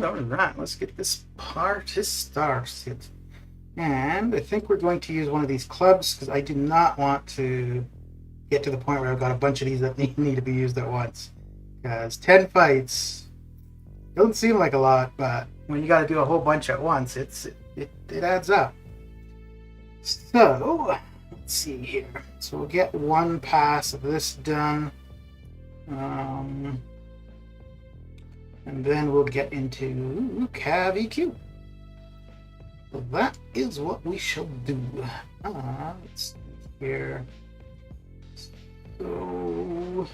All right, let's get this party started. And I think we're going to use one of these clubs because I do not want to get to the point where I've got a bunch of these that need to be used at once. Because 10 fights doesn't seem like a lot, but when you got to do a whole bunch at once, it adds up. So let's see here. So we'll get one pass of this done. And then we'll get into Cavalier. So that is what we shall do. Let's see here. So,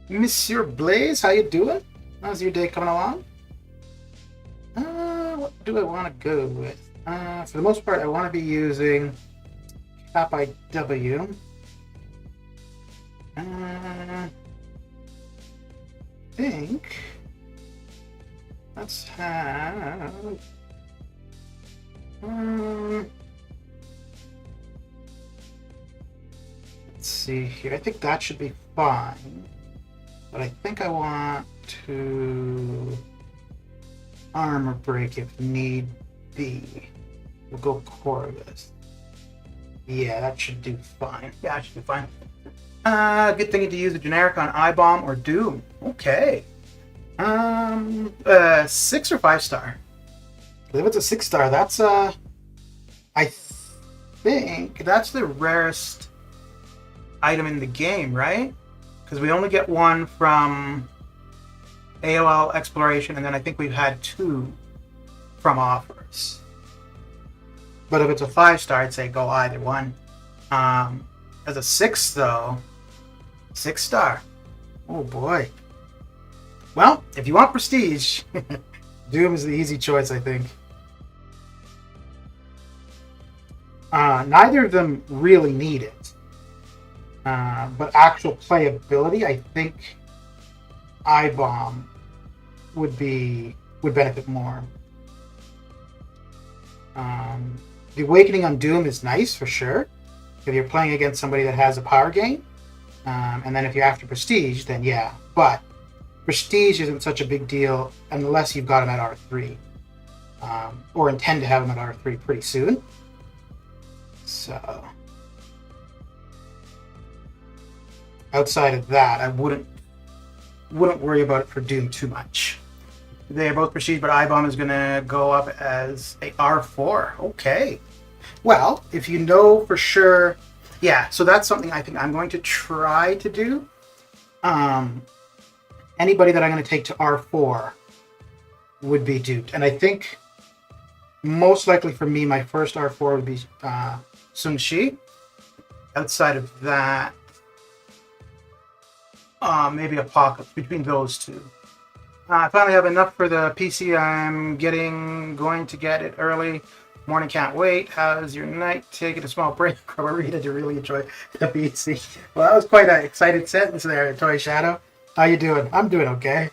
Monsieur Blaze, how you doing? How's your day coming along? What do I want to go with? For the most part, I want to be using Pt.2. I think let's have let's see here. I think that should be fine, but I think I want to armor break if need be. We'll go Corvus. Yeah, that should do fine. Yeah, that should be fine. Good thing to use a generic on I-Bomb or Doom. Okay. 6 or 5 star? I believe it's a 6 star. That's I think that's the rarest item in the game, right? Because we only get one from AOL Exploration, and then I think we've had 2 from offers. But if it's a 5 star, I'd say go either one. As a 6 though, 6 star. Oh boy. Well, if you want prestige, Doom is the easy choice, I think. Neither of them really need it. But actual playability, I think I-Bomb would benefit more. The Awakening on Doom is nice for sure if you're playing against somebody that has a power gain, and then if you're after Prestige, then yeah. But Prestige isn't such a big deal unless you've got him at R3, or intend to have him at R3 pretty soon. So outside of that, I wouldn't worry about it for Doom too much. They're both Prestige, but I-Bomb is going to go up as a R4. Okay. Well, if you know for sure... Yeah, so that's something I think I'm going to try to do. Anybody that I'm going to take to R4 would be duped. And I think most likely for me, my first R4 would be Sun Shi. Outside of that, maybe Apocalypse, between those two. I finally have enough for the PC. I'm going to get it early. Morning can't wait. How's your night? Taking a small break from a reader to really enjoy the PC. Well, that was quite an excited sentence there, Toy Shadow. How you doing? I'm doing okay.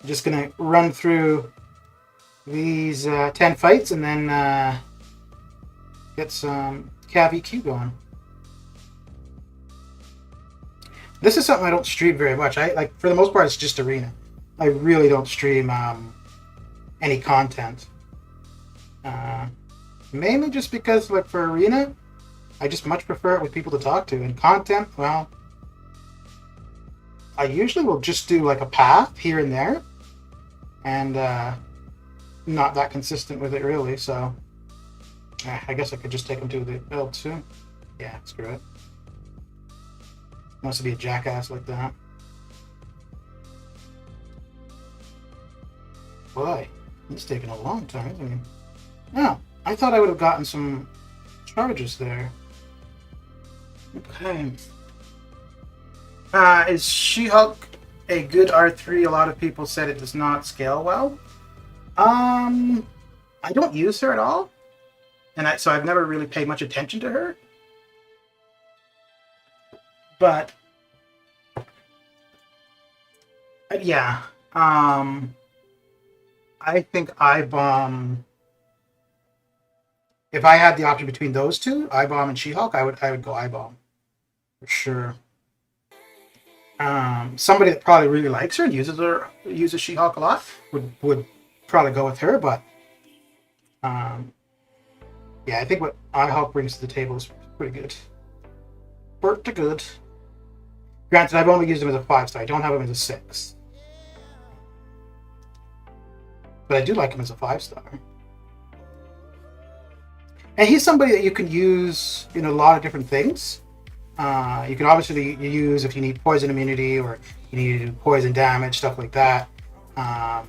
Just gonna run through these 10 fights and then get some Cav going. This is something I don't stream very much. For the most part, it's just arena. I really don't stream any content. Mainly just because, like, for arena, I just much prefer it with people to talk to. And content, well, I usually will just do like a path here and there, and not that consistent with it really. So I guess I could just take them to the build too. Yeah, screw it. Wants to be a jackass like that. Boy, he's taking a long time, isn't he? No, I thought I would have gotten some charges there. Okay. Is She-Hulk a good R3? A lot of people said it does not scale well. I don't use her at all, and so I've never really paid much attention to her. But yeah, I think I-Bomb. If I had the option between those two, I-Bomb and She-Hulk, I would go I-Bomb for sure. Somebody that probably really likes her and uses She-Hulk a lot would probably go with her. But yeah, I think what I-Hulk brings to the table is pretty good. Pretty good. Granted, I've only used him as a 5-star. I don't have him as a 6. But I do like him as a 5-star. And he's somebody that you can use in a lot of different things. You can obviously use if you need poison immunity or you need to do poison damage, stuff like that. But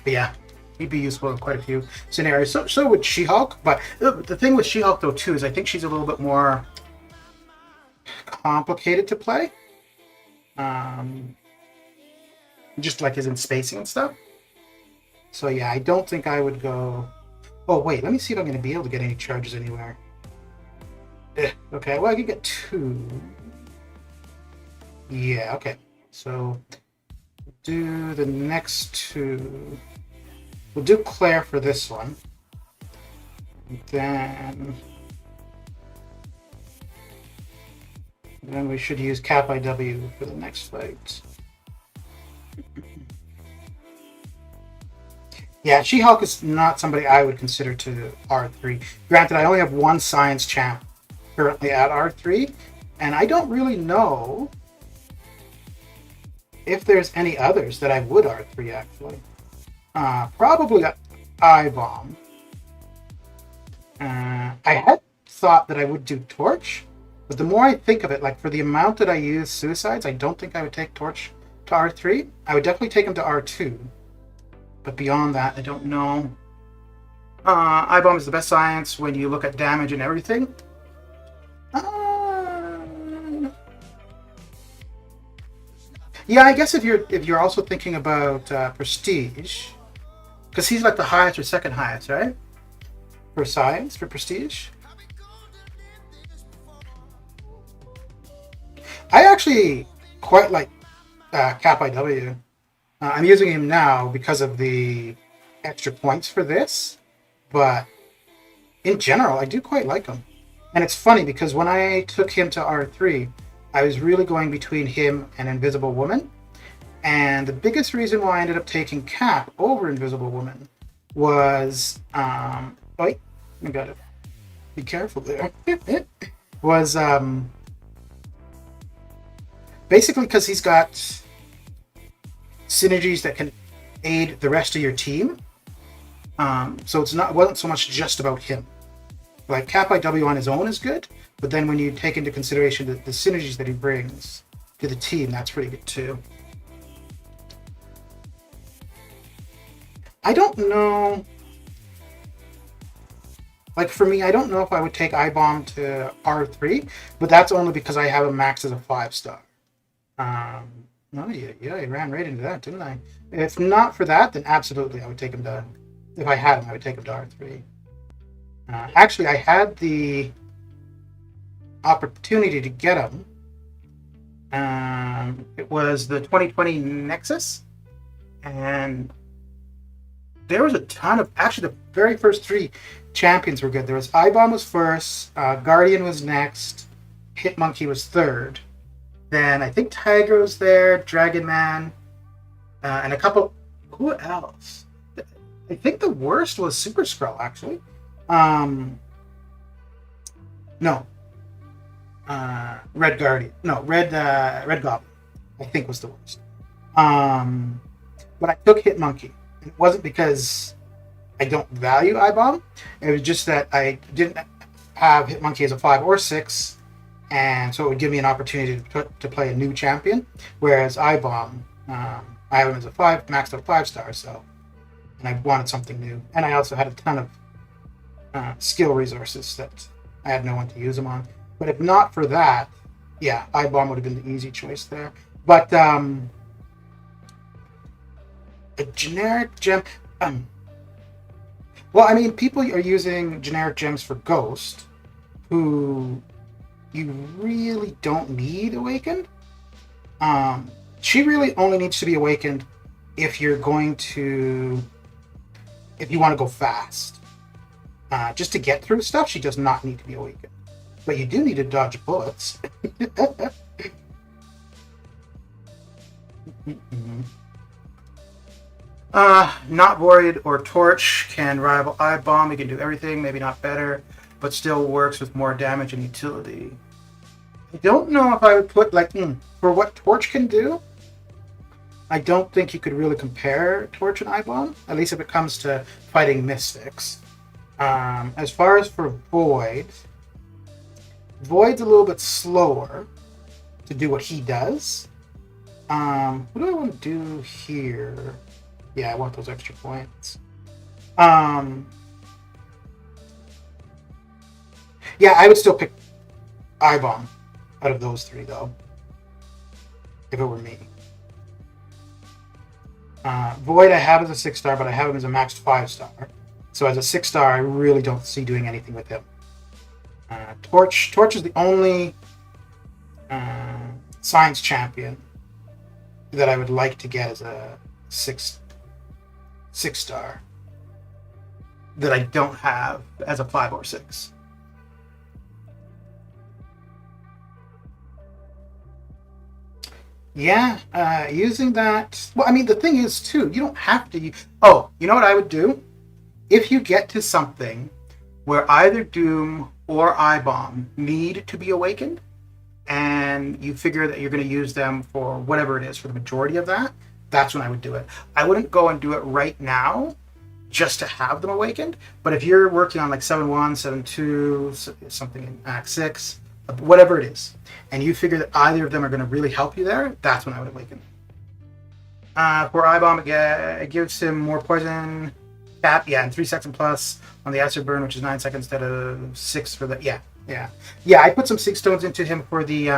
yeah, he'd be useful in quite a few scenarios. So would She-Hulk. But the thing with She-Hulk, though, too, is I think she's a little bit more complicated to play. Just like as in spacing and stuff. So yeah, I don't think I would go... Oh wait, let me see if I'm going to be able to get any charges anywhere. Okay, well I can get 2. Yeah, okay. So do the next 2. We'll do Claire for this one. And then we should use Cap IW for the next fight. Yeah, She-Hulk is not somebody I would consider to R3. Granted, I only have one Science Champ currently at R3, and I don't really know if there's any others that I would R3, actually. Probably I-Bomb. I had thought that I would do Torch, but the more I think of it, like for the amount that I use Suicides, I don't think I would take Torch to R3. I would definitely take him to R2. But beyond that, I don't know. I-Bomb is the best science when you look at damage and everything. Yeah, I guess if you're also thinking about prestige, because he's like the highest or second highest, right? For science, for prestige. I actually quite like Cap.IW. I'm using him now because of the extra points for this, but in general, I do quite like him. And it's funny because when I took him to R3, I was really going between him and Invisible Woman. And the biggest reason why I ended up taking Cap over Invisible Woman was, wait, I gotta be careful there. was basically because he's got synergies that can aid the rest of your team. So it wasn't so much just about him. Like Cap.IW on his own is good, but then when you take into consideration the synergies that he brings to the team, that's pretty good too. I don't know. Like for me, I don't know if I would take iBomb to R3, but that's only because I have him maxed as a 5-star. Oh yeah, I ran right into that, didn't I? If not for that, then absolutely I would take him to. If I had him, I would take him to R3. Actually, I had the opportunity to get him. It was the 2020 Nexus, and there was a ton of. Actually, the very first 3 champions were good. There was iBomb was first, Guardian was next, Hitmonkey was third. Then I think Tiger was there, Dragon Man, and a couple. Who else? I think the worst was Super Skrull, actually. No. Red Guardian. No, Red Goblin. I think was the worst. But I took Hitmonkey. It wasn't because I don't value iBomb. It was just that I didn't have Hitmonkey as a 5 or 6, and so it would give me an opportunity to play a new champion. Whereas iBomb, I have him as a 5, maxed out 5-star, so, and I wanted something new. And I also had a ton of skill resources that I had no one to use them on. But if not for that, yeah, iBomb would have been the easy choice there. But a generic gem. Well, I mean, people are using generic gems for Ghost, who you really don't need awakened. She really only needs to be awakened if you're going to, if you want to go fast. Just to get through stuff, she does not need to be awakened. But you do need to dodge bullets. Not Void or Torch can rival iBomb. He can do everything, maybe not better, but still works with more damage and utility. I don't know if I would put, like, for what Torch can do, I don't think you could really compare Torch and iBomb, at least if it comes to fighting Mystics. As far as for Void's a little bit slower to do what he does. What do I want to do here? Yeah, I want those extra points. Yeah, I would still pick iBomb out of those 3, though, if it were me. Void I have as a 6-star, but I have him as a maxed 5-star. So as a 6-star, I really don't see doing anything with him. Torch is the only science champion that I would like to get as a 6-star that I don't have as a 5 or 6. Yeah, using that. Well, I mean, the thing is, too, you don't have to. Oh, you know what I would do? If you get to something where either Doom or iBomb need to be awakened, and you figure that you're going to use them for whatever it is for the majority of that, that's when I would do it. I wouldn't go and do it right now just to have them awakened, but if you're working on like 7-1, 7-2, something in Act 6, whatever it is, and you figure that either of them are going to really help you there, that's when I would awaken. For iBomb, it gives him more poison, cap, and 3 seconds plus on the acid burn, which is 9 seconds instead of 6 for the, yeah. I put some 6 stones into him for the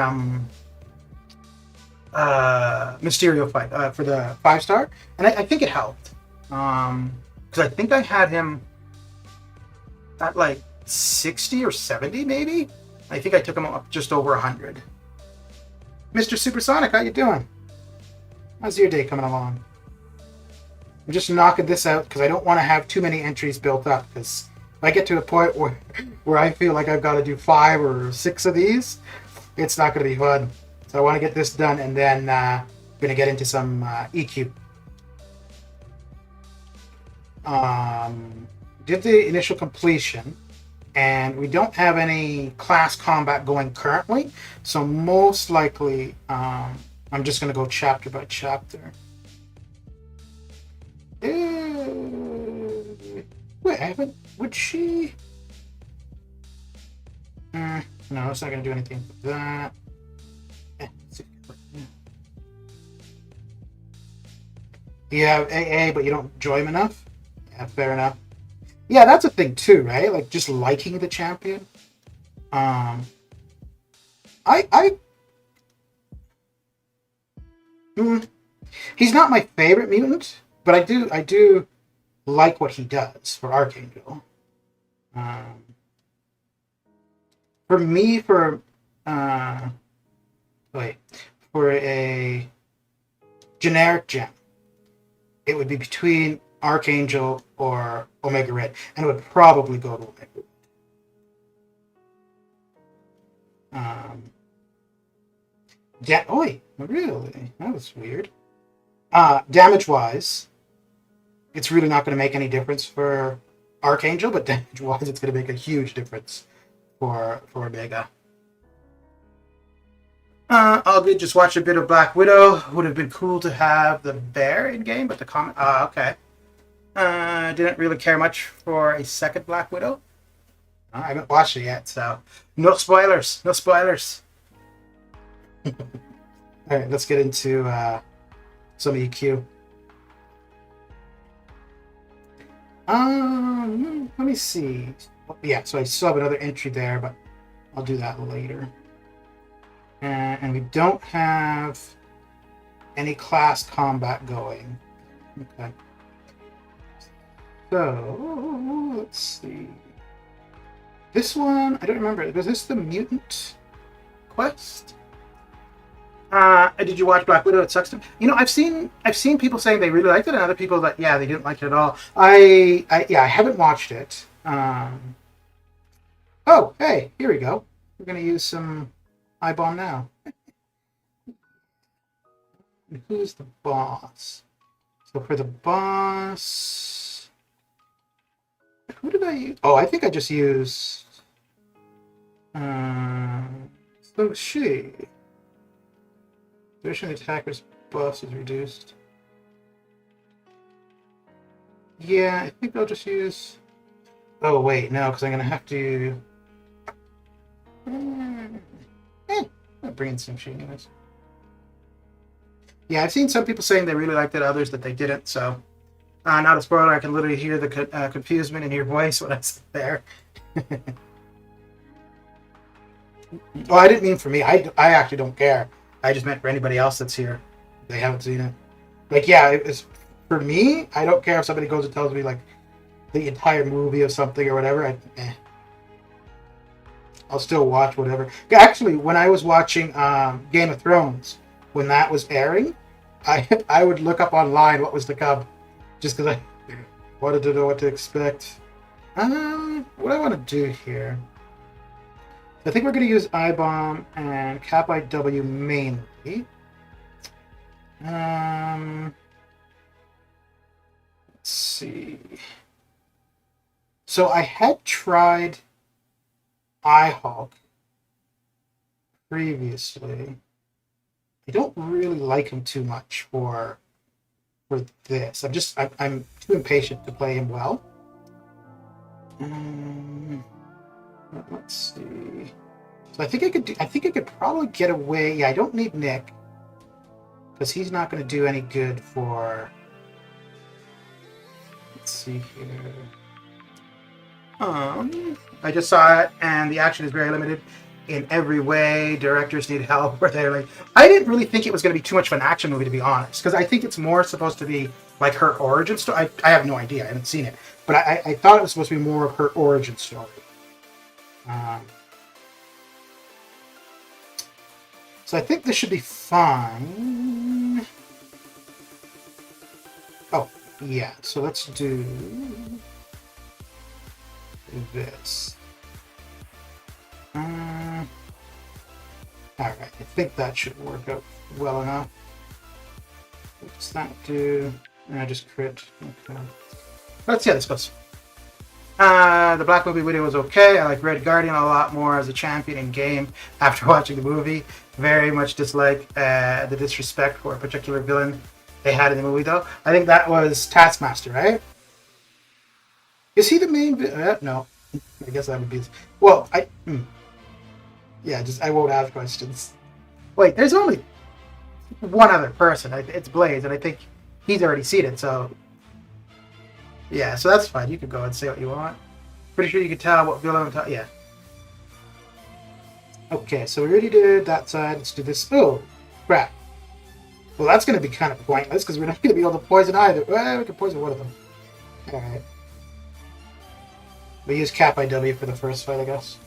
Mysterio fight for the 5-star, and I think it helped. Because I think I had him at like 60 or 70, maybe. I think I took him up just over 100. Mr. Supersonic, how you doing? How's your day coming along? I'm just knocking this out because I don't want to have too many entries built up, because if I get to a point where I feel like I've got to do 5 or 6 of these, it's not going to be fun. So I want to get this done, and then I'm going to get into some EQ. Did the initial completion, and we don't have any class combat going currently, so most likely I'm just going to go chapter by chapter. Wait, I haven't... Would she... no, it's not going to do anything for that. You have AA, but you don't enjoy him enough? Yeah, fair enough. Yeah, that's a thing too, right? Like, just liking the champion. I he's not my favorite mutant, but I do like what he does for Archangel. For me, for a generic gem, it would be between Archangel or Omega Red, and it would probably go to Omega Red. Really? That was weird. Damage-wise, it's really not going to make any difference for Archangel, but damage-wise, it's going to make a huge difference for Omega. All good. Just watch a bit of Black Widow. Would have been cool to have the bear in game, but the comment. Okay. Didn't really care much for a second Black Widow. I haven't watched it yet, so no spoilers. No spoilers. All right, let's get into some EQ. Let me see. Yeah, so I still have another entry there, but I'll do that later. And we don't have any class combat going. Okay. So, let's see. This one, I don't remember. Was this the mutant quest? Did you watch Black Widow? It sucks to... You know, I've seen people saying they really liked it, and other people that, yeah, they didn't like it at all. I haven't watched it. Oh, hey, here we go. We're going to use some I-bomb now. Who's the boss? So for the boss... Who did I use? Oh, I think I just used... So she... Duration of the attacker's buff is reduced. Yeah, I think I'll just use... Oh, wait, no, because I'm going to have to... I'll bring in some shit anyways. Yeah, I've seen some people saying they really liked it, others that they didn't, so... not a spoiler, I can literally hear the confusement in your voice when I sit there. Oh, I didn't mean for me. I actually don't care. I just meant for anybody else that's here. They haven't seen it. Like, yeah, it's for me, I don't care if somebody goes and tells me, like, the entire movie of something or whatever. I'll still watch whatever. Actually, when I was watching Game of Thrones, when that was airing, I would look up online what was to come, just because I wanted to know what to expect. What do I want to do here? I think we're going to use I-bomb and Cap IW mainly. Let's see. So I had tried I-Hulk previously. I don't really like him too much for this. I'm too impatient to play him well. Let's see. So I think I could probably get away. Yeah, I don't need Nick, because he's not going to do any good for... Let's see here. I just saw it, and the action is very limited. in every way. Directors need help. Where they're like, I didn't really think it was going to be too much of an action movie, to be honest, because I think it's more supposed to be like her origin story. I have no idea. I haven't seen it, but I thought it was supposed to be more of her origin story. So I think this should be fine. Oh, yeah. So let's do this. Alright, I think that should work out well enough. What's that do? I just crit. Okay. Let's see how this goes. The Black Movie video was okay. I like Red Guardian a lot more as a champion in game after watching the movie. Very much dislike the disrespect for a particular villain they had in the movie, though. I think that was Taskmaster, right? Is he the main? No, I guess that would be. Well, yeah, I won't ask questions. Wait, there's only one other person. It's Blaze, and I think he's already seated. So yeah, so that's fine. You can go and say what you want. Pretty sure you can tell what villain I'm talking. Yeah. Okay, so we already did that side. Let's do this. Oh, crap. Well, that's going to be kind of pointless because we're not going to be able to poison either. Well, we can poison one of them. All right. We use Cap IW for the first fight, I guess.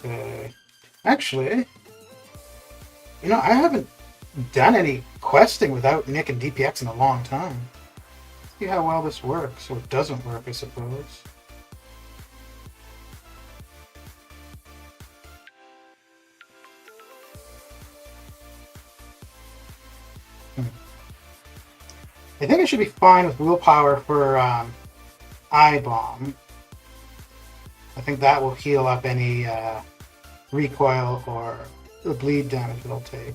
Okay. Actually, you know, I haven't done any questing without Nick and DPX in a long time. Let's see how well this works, or doesn't work, I suppose. I think I should be fine with willpower for I-Bomb. I think that will heal up any recoil or the bleed damage it'll take.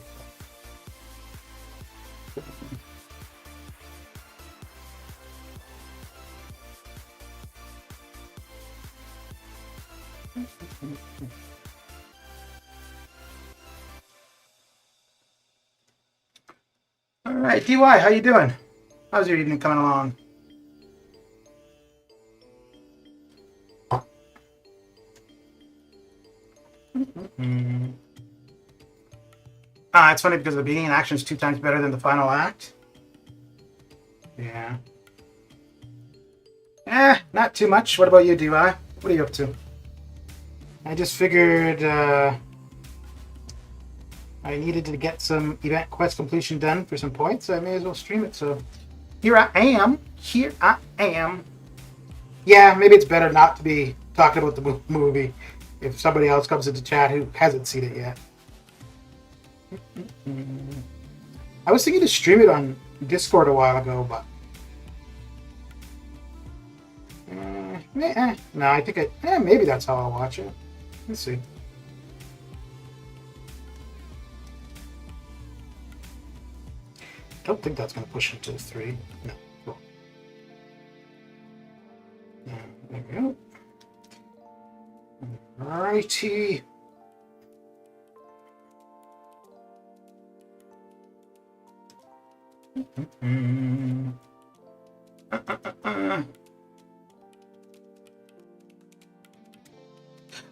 All right, DY, how you doing? How's your evening coming along? It's funny because the beginning action is 2 times better than the final act. Yeah. Not too much. What about you, DY? What are you up to? I just figured I needed to get some event quest completion done for some points, so I may as well stream it. So here I am. Here I am. Yeah, maybe it's better not to be talking about the movie if somebody else comes into chat who hasn't seen it yet. I was thinking to stream it on Discord a while ago, but no, I think maybe that's how I'll watch it. Let's see. Don't think that's going to push into 3. No. Cool. There we go. Alrighty.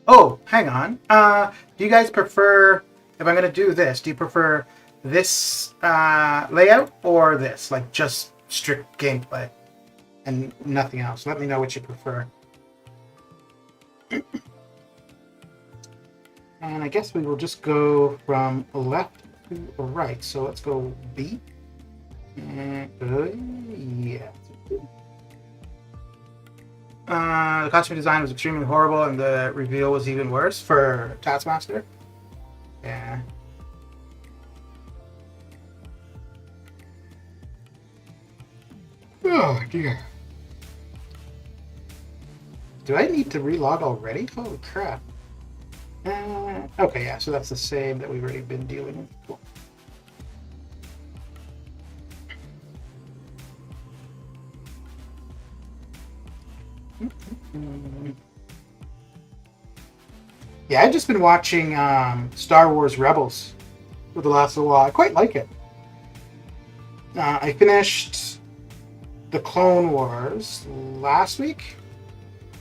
Oh, hang on. Do you guys prefer, if I'm going to do this, do you prefer this layout or this? Like just strict gameplay and nothing else? Let me know what you prefer. And I guess we will just go from left to right. So let's go B. And, yeah. The costume design was extremely horrible, and the reveal was even worse for Taskmaster. Yeah. Oh dear. Do I need to relog already? Holy crap. Okay, yeah, so that's the same that we've already been dealing with. Cool. Yeah, I've just been watching Star Wars Rebels for the last little while. I quite like it. I finished the Clone Wars last week,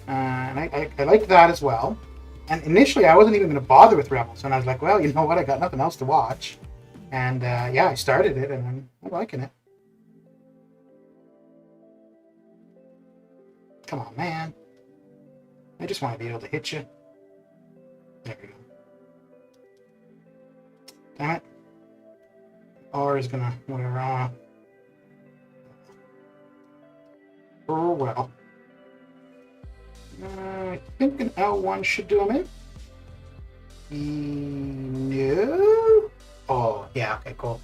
and I liked that as well. And initially, I wasn't even going to bother with Rebels, and I was like, well, you know what? I got nothing else to watch. And yeah, I started it, and I'm liking it. Come on, man. I just want to be able to hit you. There we go. Damn it. R is gonna whatever. Oh well. I think an L1 should do him in. No. Oh yeah. Okay. Cool.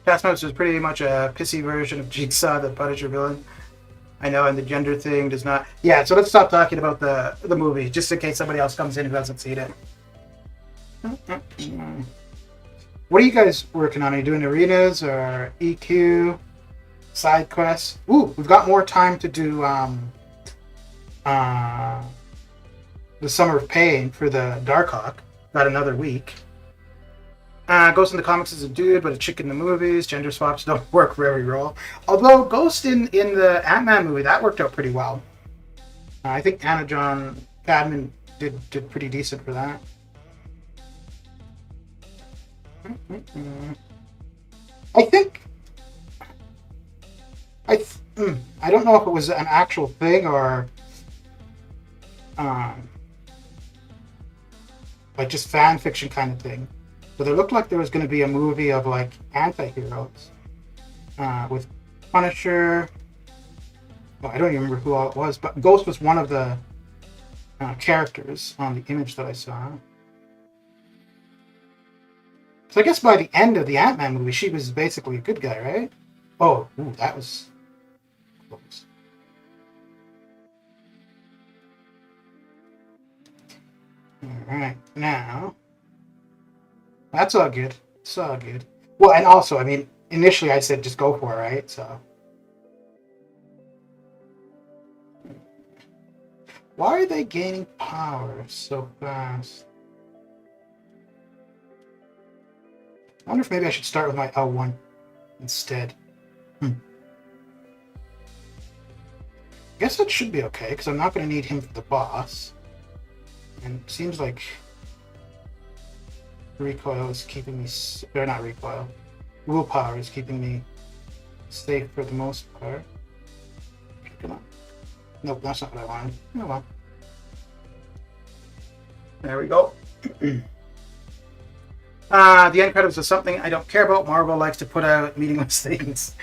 Taskmaster is pretty much a pissy version of Jigsaw, the Punisher villain. I know, and the gender thing does not. Yeah. So let's stop talking about the movie, just in case somebody else comes in who hasn't seen it. What are you guys working on? Are you doing arenas or EQ, side quests? Ooh, we've got more time to do the Summer of Pain for the Darkhawk. Got another week. Ghost in the comics is a dude, but a chick in the movies. Gender swaps don't work for every role. Although Ghost in the Ant-Man movie, that worked out pretty well. I think Anna John Cadman did pretty decent for that. I think I don't know if it was an actual thing or like just fan fiction kind of thing, but it looked like there was going to be a movie of like anti-heroes with Punisher. Well, I don't even remember who all it was, but Ghost was one of the characters on the image that I saw. So I guess by the end of the Ant-Man movie, she was basically a good guy, right? Oh, ooh, that was close. Alright, now... That's all good. It's all good. Well, and also, I mean, initially I said just go for it, right? So... Why are they gaining power so fast? I wonder if maybe I should start with my L1 instead. Guess that should be okay, because I'm not going to need him for the boss. And it seems like recoil is keeping me... Or not recoil. Willpower is keeping me safe for the most part. Come on. Nope, that's not what I wanted. Oh well. There we go. The end credits is something I don't care about. Marvel likes to put out meaningless things.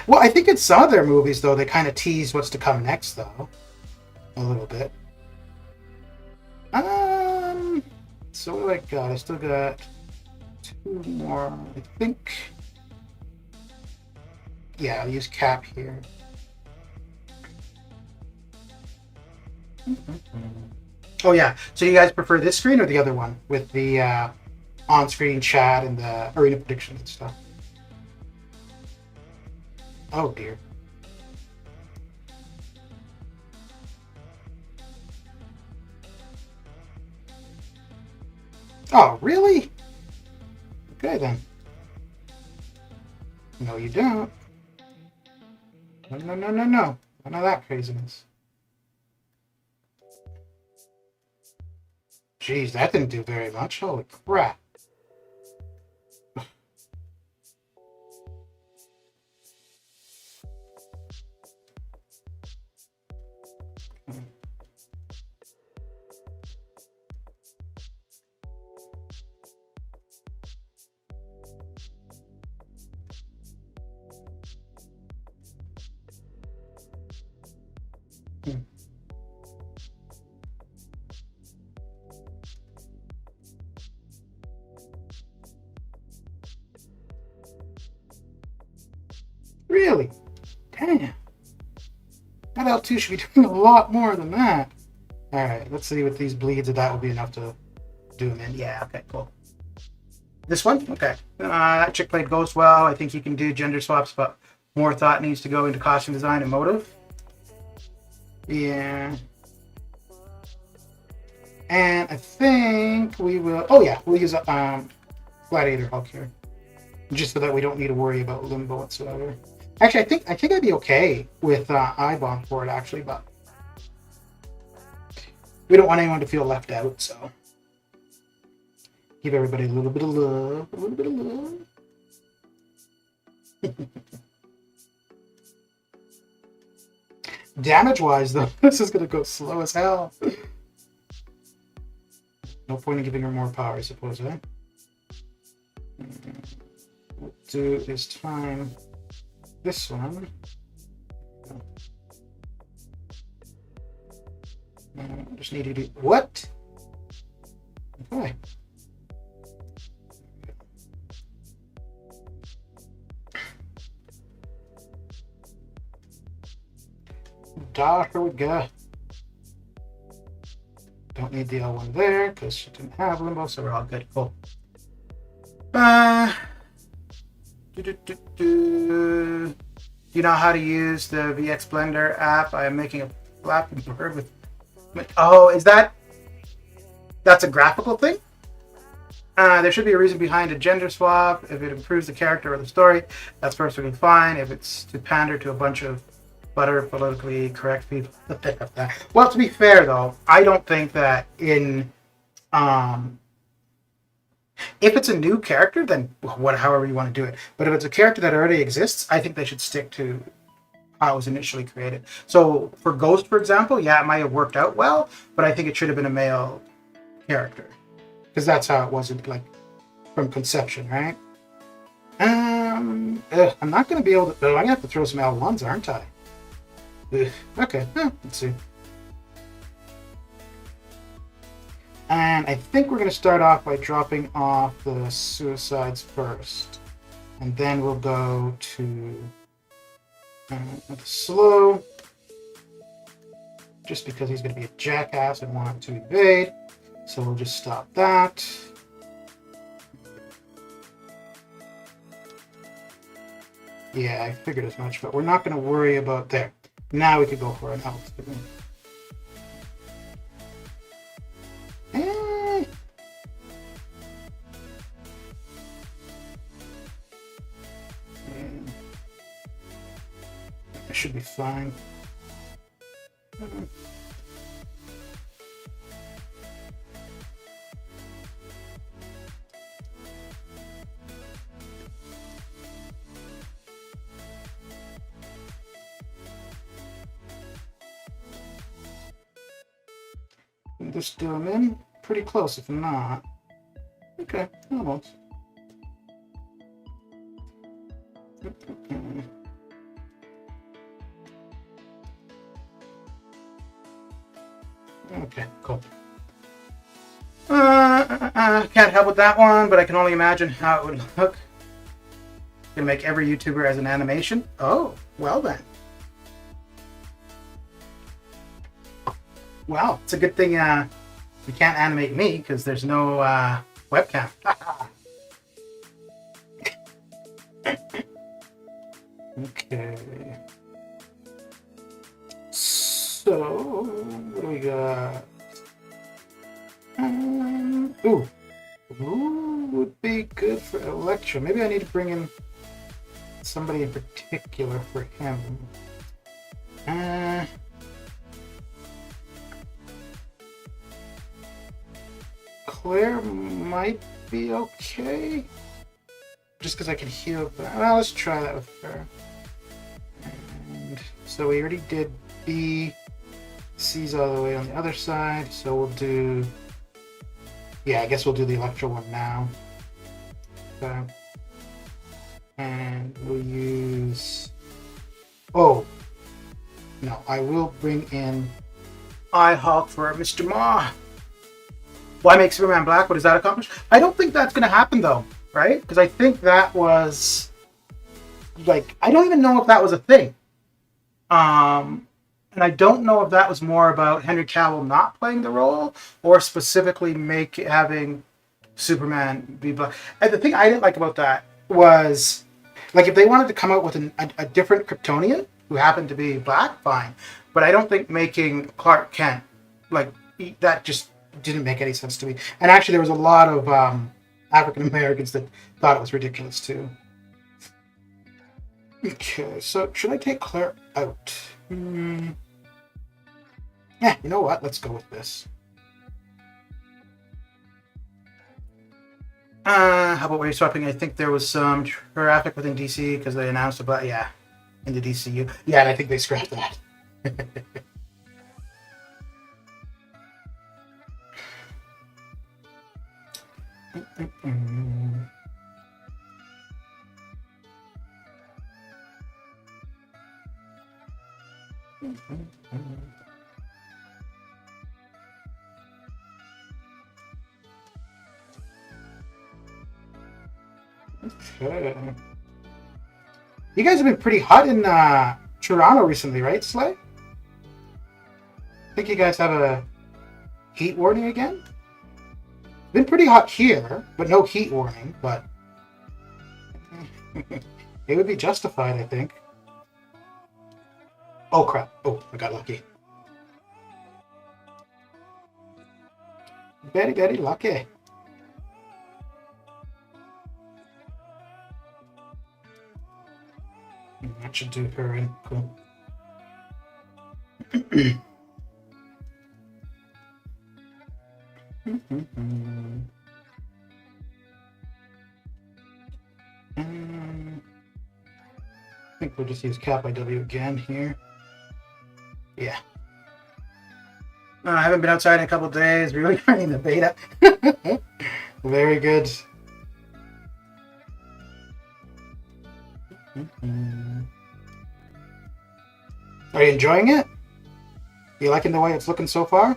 Well, I think in some of their movies, though, they kind of tease what's to come next, though. A little bit. So what do I got? I still got 2 more, I think. Yeah, I'll use Cap here. Oh yeah, so you guys prefer this screen or the other one with the on-screen chat and the arena predictions and stuff? Oh dear. Oh, really? Okay then. No, you don't. No, no, no, no, no. None of that craziness. Jeez, that didn't do very much. Holy crap. Really? Damn. That L2 should be doing a lot more than that. Alright, let's see with these bleeds if that will be enough to do him in. Yeah, okay, cool. This one? Okay. That chick played Ghost well. I think he can do gender swaps, but more thought needs to go into costume design and motive. Yeah. And I think we will... Oh, yeah. We'll use Gladiator Hulk here. Just so that we don't need to worry about Limbo whatsoever. Actually, I think I'd be okay with I-Bomb for it, actually, but... We don't want anyone to feel left out, so... Give everybody a little bit of love. A little bit of love. Damage-wise, though, this is going to go slow as hell. No point in giving her more power, I suppose, eh? What we'll do is time this one. Just need to do... What? Okay. Here we go. Don't need the L1 there because she didn't have Limbo, so we're all good. Cool. Do you know how to use the VX Blender app? I am making a flapping bird with... Oh, is that... That's a graphical thing? There should be a reason behind a gender swap. If it improves the character or the story, that's perfectly fine. If it's to pander to a bunch of politically correct people. Well, to be fair, though, I don't think that in... if it's a new character, then however you want to do it. But if it's a character that already exists, I think they should stick to how it was initially created. So for Ghost, for example, yeah, it might have worked out well, but I think it should have been a male character. Because that's how it was, like, from conception, right? I'm not going to be able to... I'm going to have to throw some L1s, aren't I? Okay, let's see. And I think we're going to start off by dropping off the suicides first. And then we'll go to the slow. Just because he's going to be a jackass and want to evade. So we'll just stop that. Yeah, I figured as much, but we're not going to worry about there. Now we could go for an health. I should be fine. Just do them in pretty close, if not. Okay, almost. Okay, cool. Can't help with that one, but I can only imagine how it would look. Gonna make every YouTuber as an animation. Oh, well then. Well, it's a good thing you can't animate me because there's no webcam. Okay. So, what do we got? Ooh, would be good for Electro. Maybe I need to bring in somebody in particular for him. Claire might be okay. Just because I can heal. Well, let's try that with her. And so we already did B. C's all the way on the other side. So we'll do... Yeah, I guess we'll do the Electro one now. Okay. And we'll use... Oh! No, I will bring in I-Hulk for Mr. Ma. Why make Superman black? What does that accomplish? I don't think that's going to happen, though, right? Because I think that was... Like, I don't even know if that was a thing. And I don't know if that was more about Henry Cavill not playing the role or specifically having Superman be black. And the thing I didn't like about that was, like, if they wanted to come out with a different Kryptonian who happened to be black, fine. But I don't think making Clark Kent, like, that just didn't make any sense to me. And actually, there was a lot of African Americans that thought it was ridiculous too. Okay, so should I take Claire out? Yeah, you know what? Let's go with this. How about race swapping? I think there was some traffic within DC because they announced about, yeah, in the DCU. Yeah, and I think they scrapped that. Okay. You guys have been pretty hot in Toronto recently, right, Slay? I think you guys have a heat warning again? Been pretty hot here, but no heat warning, but it would be justified, I think. Oh crap. Oh, I got lucky. Very, very lucky. That should do her in. Cool. I think we'll just use Cat.2 again here. Yeah. I haven't been outside in a couple of days. We're really running the beta. Very good. Are you enjoying it? You liking the way it's looking so far?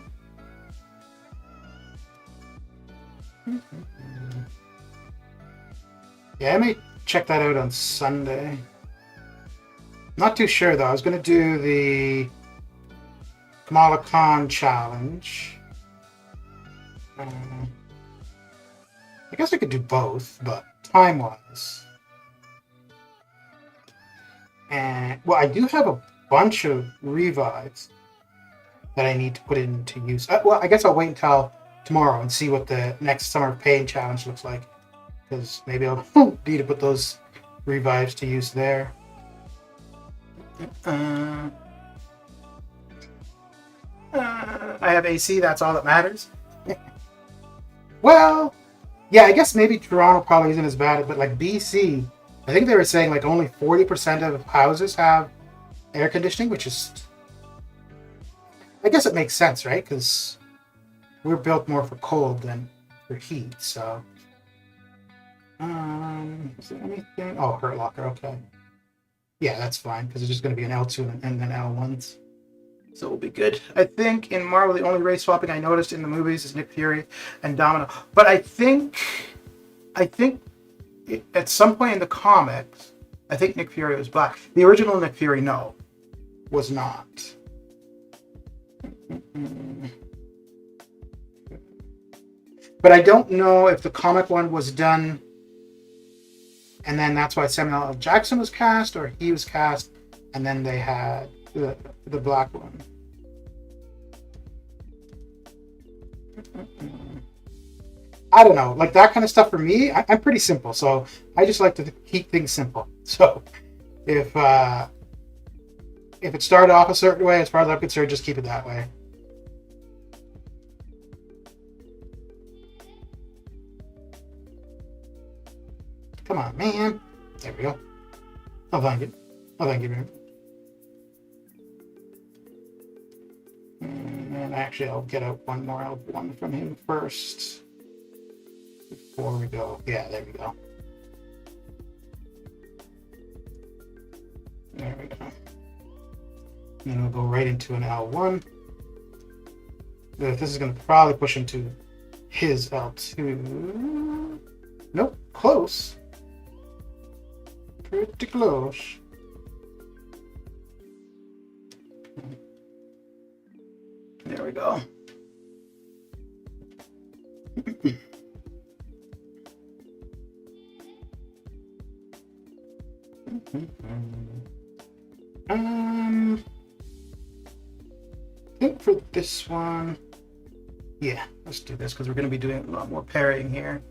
Yeah, I may check that out on Sunday. Not too sure though. I was going to do the Kamala Khan challenge. I guess I could do both, but time-wise. And well, I do have a bunch of revives that I need to put into use. Well, I guess I'll wait until tomorrow and see what the next summer pain challenge looks like, because maybe I'll need to put those revives to use there. I have AC. That's all that matters. Well, yeah, I guess maybe Toronto probably isn't as bad, but like BC, I think they were saying like only 40% of houses have air conditioning, which is, I guess it makes sense, right? Because we're built more for cold than for heat. So, is there anything? Oh, Hurt Locker. Okay, yeah, that's fine because it's just going to be an L2 and then L1s. So we'll be good. I think in Marvel, the only race swapping I noticed in the movies is Nick Fury and Domino. But I think at some point in the comics, I think Nick Fury was black. The original Nick Fury, no, was not. But I don't know if the comic one was done, and then that's why Samuel L. Jackson was cast, or he was cast, and then they had the black one. I don't know, like that kind of stuff for me, I'm pretty simple, so I just like to keep things simple. So if it started off a certain way, as far as I'm concerned, just keep it that way. Come on, man. There we go. Oh, thank you. Oh, thank you, man. And actually, I'll get out one more L1 from him first. Before we go. Yeah, there we go. There we go. And we'll go right into an L1. This is going to probably push him to his L2. Nope, close. Pretty close. There we go. I think for this one, Yeah, let's do this because we're going to be doing a lot more parrying here.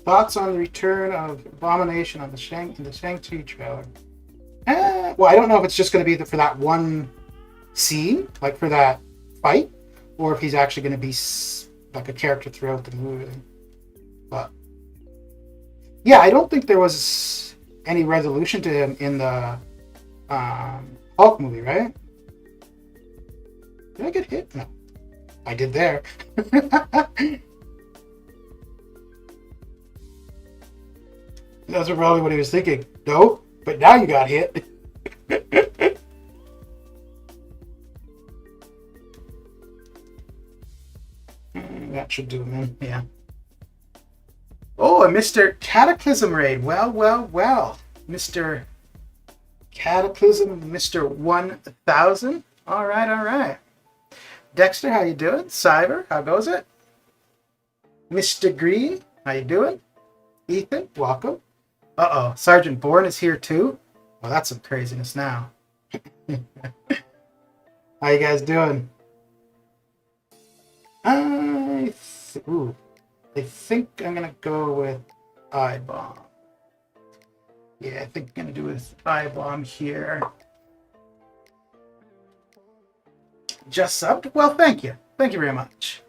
Thoughts on the return of Abomination on the Shang-Chi trailer? Well, I don't know if it's just going to be for that one scene, like for that fight, or if he's actually going to be like a character throughout the movie. But yeah, I don't think there was any resolution to him in the Hulk movie, right? Did I get hit? No, I did there. That's probably what he was thinking. No, but now you got hit. That should do him in, yeah. Oh, a Mr. Cataclysm raid. Well, well, well. Mr. Cataclysm, Mr. 1000. All right, all right. Dexter, how you doing? Cyber, how goes it? Mr. Green, how you doing? Ethan, welcome. Uh-oh, Sergeant Bourne is here too? Well, that's some craziness now. How you guys doing? I think I'm going to go with I-Bomb. Yeah, I think I'm going to do with I-Bomb here. Just subbed? Well, thank you. Thank you very much.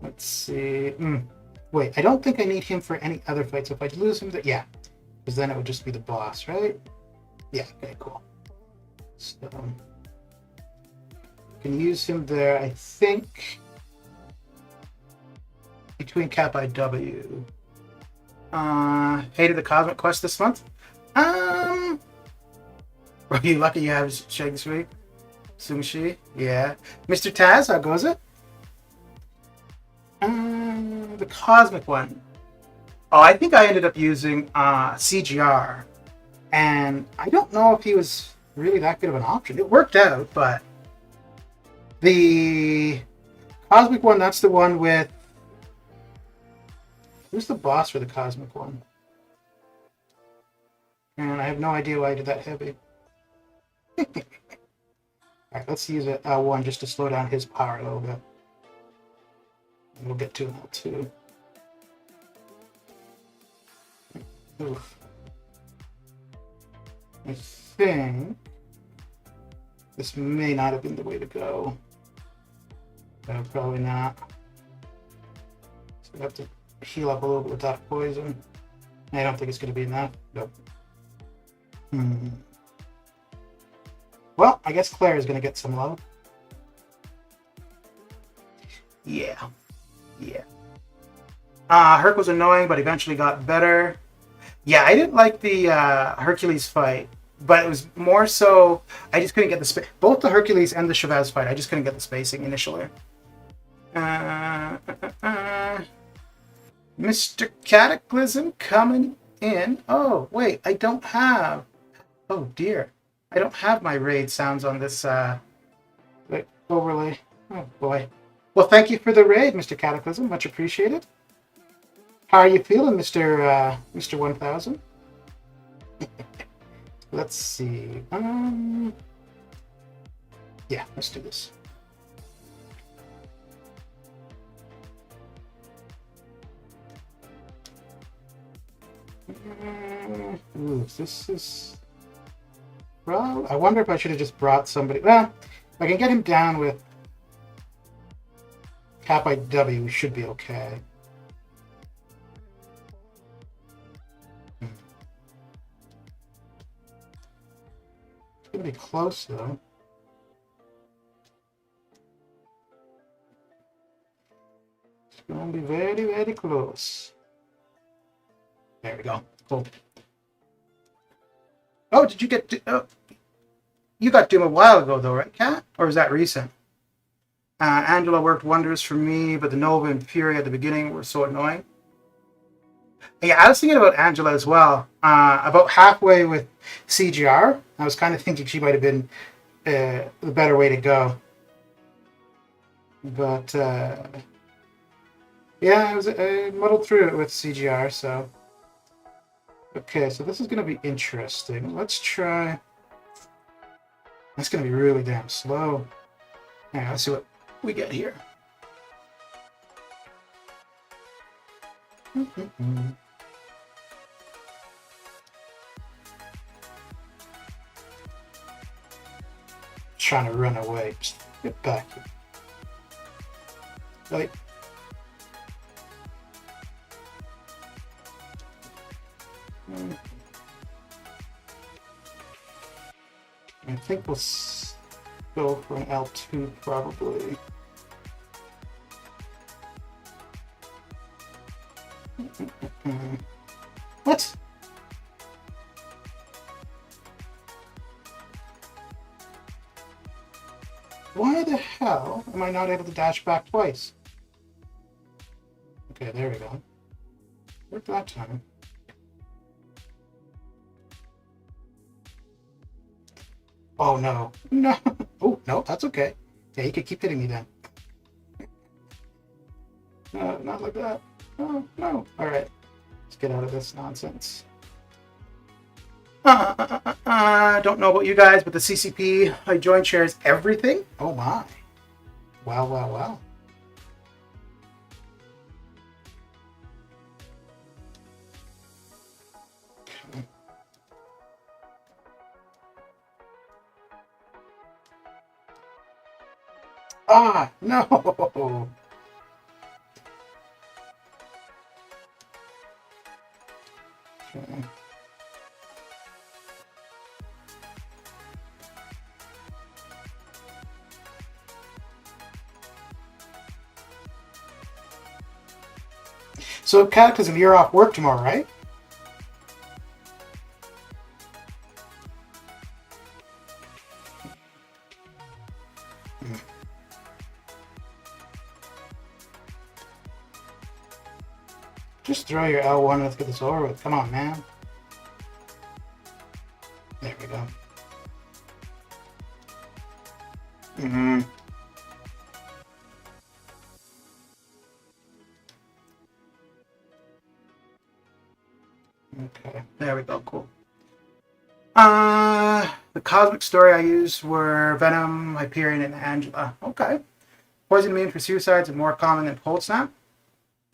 Let's see. Wait, I don't think I need him for any other fight. So if I lose him, yeah. Because then it would just be the boss, right? Yeah, okay, cool. So, can use him there, I think, between Cap.2. Hated the Cosmic Quest this month? Were you lucky you have Shang Tsung? Sumshi? Yeah. Mr. Taz, how goes it? The Cosmic one. Oh, I think I ended up using CGR. And I don't know if he was really that good of an option. It worked out, but the Cosmic one, that's the one with... Who's the boss for the Cosmic one? And I have no idea why I did that heavy. Alright, let's use a L1 just to slow down his power a little bit. And we'll get to an L2. Oof. I think this may not have been the way to go. Probably not. So we have to heal up a little bit with that poison. I don't think it's going to be enough. Nope. Well, I guess Claire is going to get some love. Yeah. Yeah. Herc was annoying, but eventually got better. Yeah, I didn't like the Hercules fight, but it was more so I just couldn't get the space. Both the Hercules and the Chavez fight, I just couldn't get the spacing initially. Mr. Cataclysm coming in. Oh, wait, I don't have... Oh, dear. I don't have my raid sounds on this overlay. Oh, boy. Well, thank you for the raid, Mr. Cataclysm. Much appreciated. How are you feeling, Mr. 1000? Let's see. Yeah, let's do this. Ooh, this is... Well, I wonder if I should have just brought somebody... Well, if I can get him down with Cap.2, we should be okay. It's going to be close, though. It's going to be very, very close. There we go. Cool. Oh, did you get... you got Doom a while ago, though, right, Kat? Or is that recent? Angela worked wonders for me, but the Nova and Fury at the beginning were so annoying. Yeah, I was thinking about Angela as well. About halfway with CGR, I was kind of thinking she might have been the better way to go. But, yeah, I muddled through it with CGR, so... Okay, so this is going to be interesting. Let's try... That's going to be really damn slow. Yeah, let's see what we get here. Trying to run away. Just get back here. Like... I think we'll go for an L2 probably. What? Why the hell am I not able to dash back twice? Okay, there we go. Worked that time. Oh no. No. Oh, no, that's okay. Yeah, you could keep hitting me then. No, not like that. Oh, no. Alright. Let's get out of this nonsense. Don't know about you guys, but the CCP I joined shares everything. Oh my. Wow, wow, wow. Ah, no. Okay. So, Cataclysm, you're off work tomorrow, right? Just throw your L1 and let's get this over with. Come on, man. There we go. Okay, there we go, cool. The cosmic story I used were Venom, Hyperion, and Angela. Okay. Poison immune for suicides is more common than cold snap.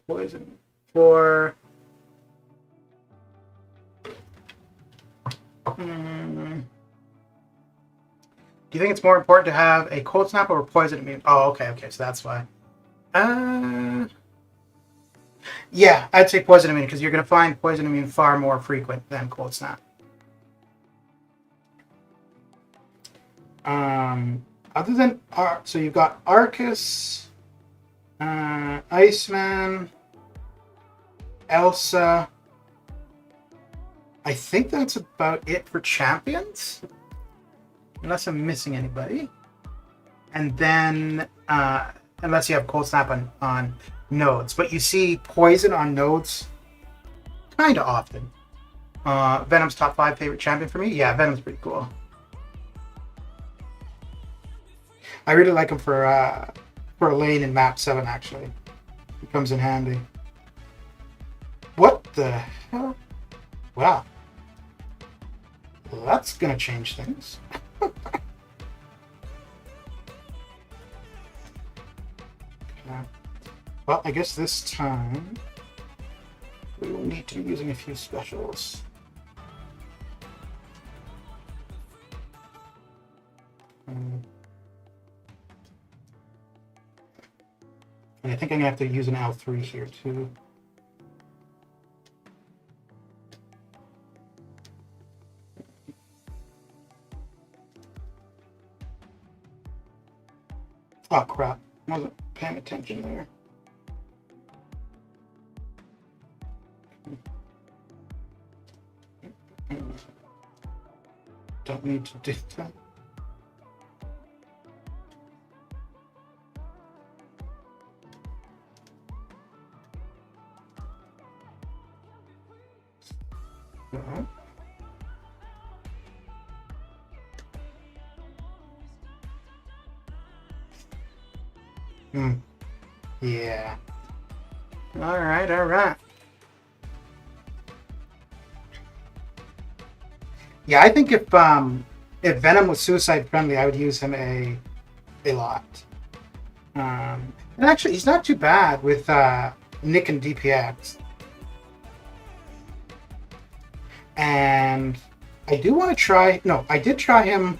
Poison for... Do you think it's more important to have a cold snap or a poison immune? Oh, okay, so that's why. Yeah, I'd say poison immune because you're going to find poison immune far more frequent than cold snap. Other than so you've got Arcus, Iceman, Elsa. I think that's about it for champions, unless I'm missing anybody. And then unless you have cold snap on nodes, but you see poison on nodes kind of often. Venom's top 5 favorite champion for me. Yeah, Venom's pretty cool. I really like him for a lane in map 7 actually. He comes in handy. What the hell? Wow. Well, that's gonna change things. Well, I guess this time we will need to be using a few specials. And I think I'm gonna have to use an L3 here too. Oh crap, I wasn't paying attention there. Don't need to do that. Yeah. All right. Yeah, I think if Venom was suicide friendly, I would use him a lot. And actually, he's not too bad with Nick and DPX. And I do want to try. No, I did try him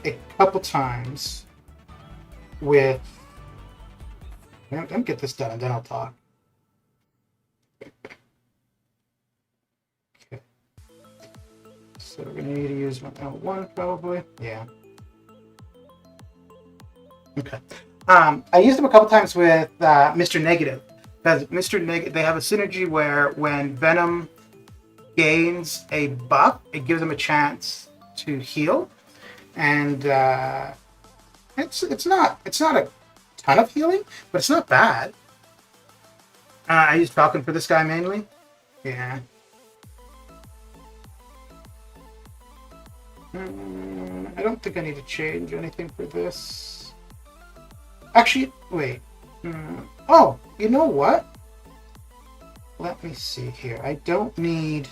a couple times with. Let me get this done and then I'll talk. Okay. So we're gonna need to use my L1 probably. Yeah. Okay. I used him a couple times with Mr. Negative because Mr. Negative, they have a synergy where when Venom gains a buff, it gives him a chance to heal, and it's not a ton of healing, but it's not bad. I used Falcon for this guy mainly. Yeah. I don't think I need to change anything for this. Actually, wait. Oh, you know what? Let me see here. I don't need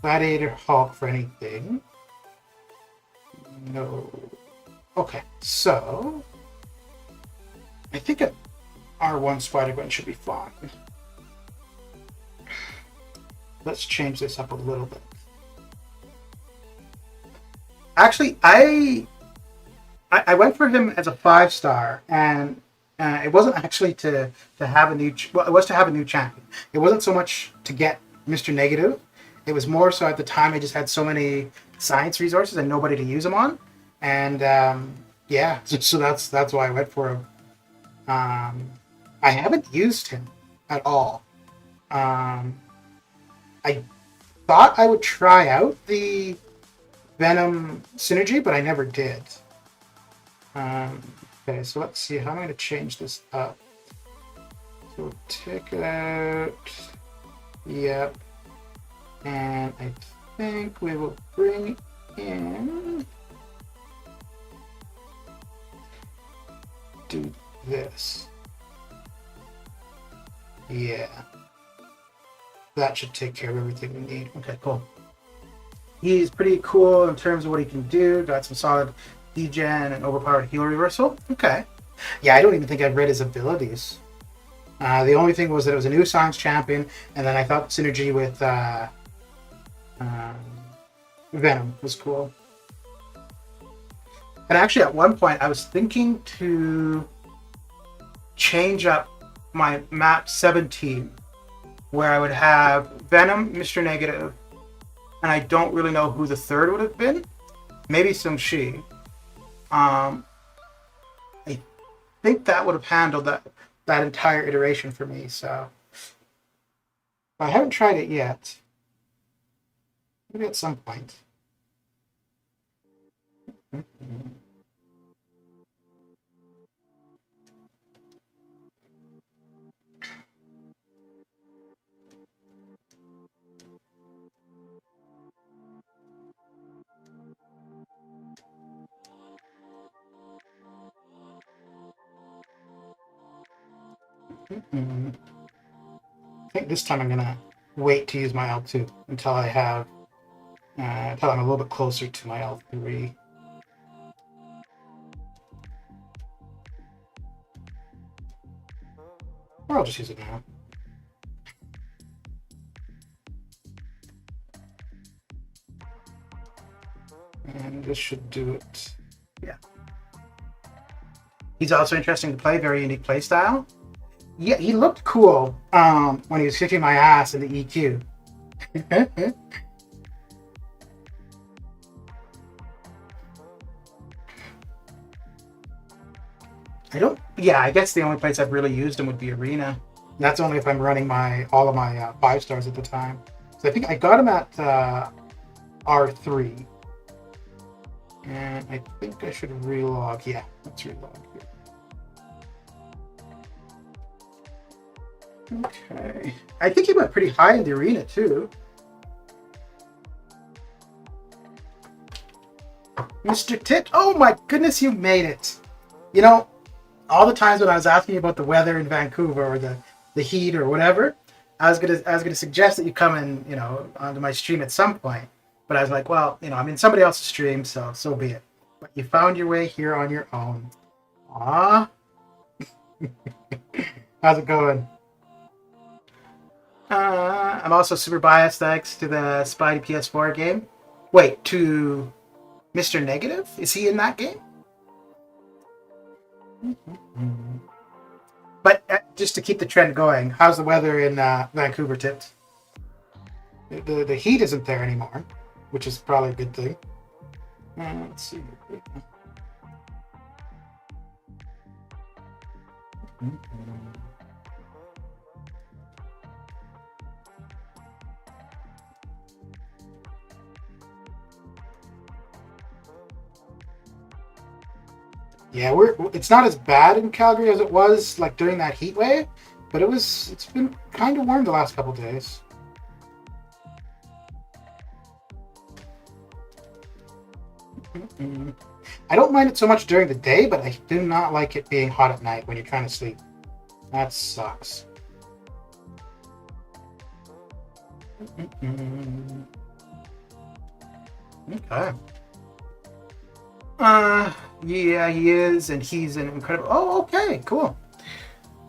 Gladiator Hulk for anything. No. Okay, so I think an R1 Spider-Gwen should be fine. Let's change this up a little bit. Actually, I went for him as a 5-star, and it wasn't actually to have a new. Well, it was to have a new champion. It wasn't so much to get Mr. Negative. It was more so at the time I just had so many science resources and nobody to use them on, and yeah, so that's why I went for him. I haven't used him at all. I thought I would try out the Venom synergy, but I never did. Okay, so let's see. How am I going to change this up? So we'll take it out. Yep. And I think we will bring in. Do this. Yeah. That should take care of everything we need. Okay, cool. He's pretty cool in terms of what he can do. Got some solid degen and overpowered heal reversal. Okay. Yeah, I don't even think I've read his abilities. The only thing was that it was a new science champion, and then I thought synergy with Venom was cool. And actually, at one point, I was thinking to change up my map 17, where I would have Venom, Mr. Negative, and I don't really know who the third would have been. Maybe Sung Shi. I think that would have handled that entire iteration for me. So I haven't tried it yet. Maybe at some point. I think this time I'm gonna wait to use my L2 until I have until I'm a little bit closer to my L3. Or I'll just use it now. And this should do it. Yeah. He's also interesting to play, very unique play style. Yeah, he looked cool when he was kicking my ass in the EQ. I guess the only place I've really used him would be Arena. That's only if I'm running all of my 5-stars at the time. So I think I got him at R3. And I think I should relog. Yeah, let's relog here. Okay. I think he went pretty high in the Arena too. Mr. Tit, oh my goodness, you made it. You know, all the times when I was asking you about the weather in Vancouver or the heat or whatever, I was gonna suggest that you come in, onto my stream at some point. But I was like, well, I'm in somebody else's stream, so be it. But you found your way here on your own. Ah, how's it going? I'm also super biased thanks to the Spidey PS4 game. Wait, to Mr. Negative? Is he in that game? But just to keep the trend going, how's the weather in Vancouver, Tips? The heat isn't there anymore, which is probably a good thing. Let's see. Yeah, it's not as bad in Calgary as it was like during that heat wave, but it's been kind of warm the last couple days. I don't mind it so much during the day, but I do not like it being hot at night when you're trying to sleep. That sucks. Okay. Yeah, he is, and he's an incredible. Oh, okay, cool.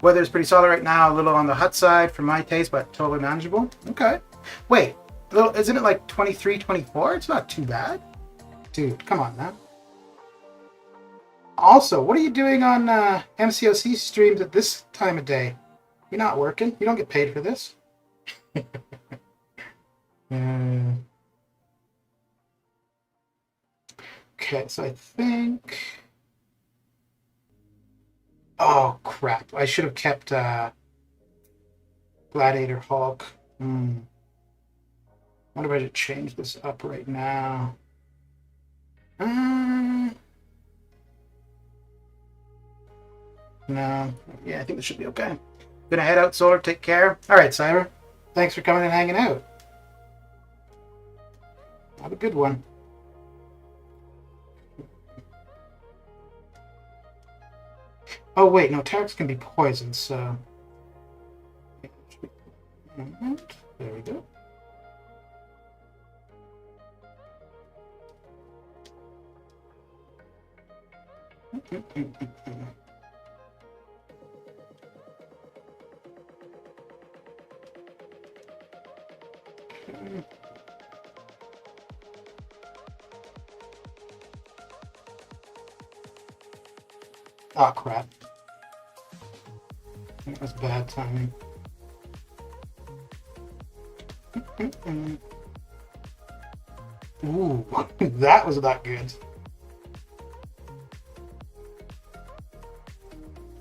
Weather's pretty solid right now. A little on the hot side for my taste, but totally manageable. Okay. Wait, isn't it like 23, 24? It's not too bad. Dude, come on now. Also, what are you doing on MCOC streams at this time of day? You're not working? You don't get paid for this? Okay, so I think... Oh, crap. I should have kept Gladiator Hulk. Wonder if I should change this up right now. No. Yeah, I think this should be okay. Gonna head out, Solar. Take care. All right, Cyber. Thanks for coming and hanging out. Have a good one. Oh, wait. No, Tarex can be poisoned, so... There we go. Oh, crap. That was bad timing. Ooh, that was not good.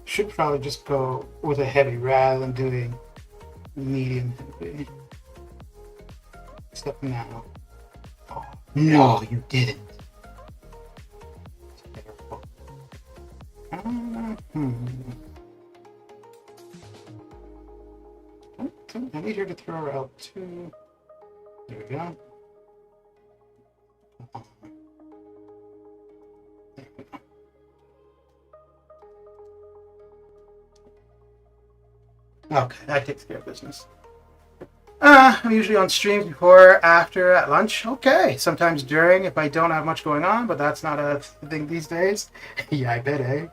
Should probably just go with a heavy rather than doing medium heavy. Except now. Oh, no, you didn't. Terrible. I need her to throw her out too. There we go. There we go. Okay, that takes care of business. I'm usually on streams before, after, at lunch. Okay, sometimes during if I don't have much going on, but that's not a thing these days. Yeah, I bet, eh?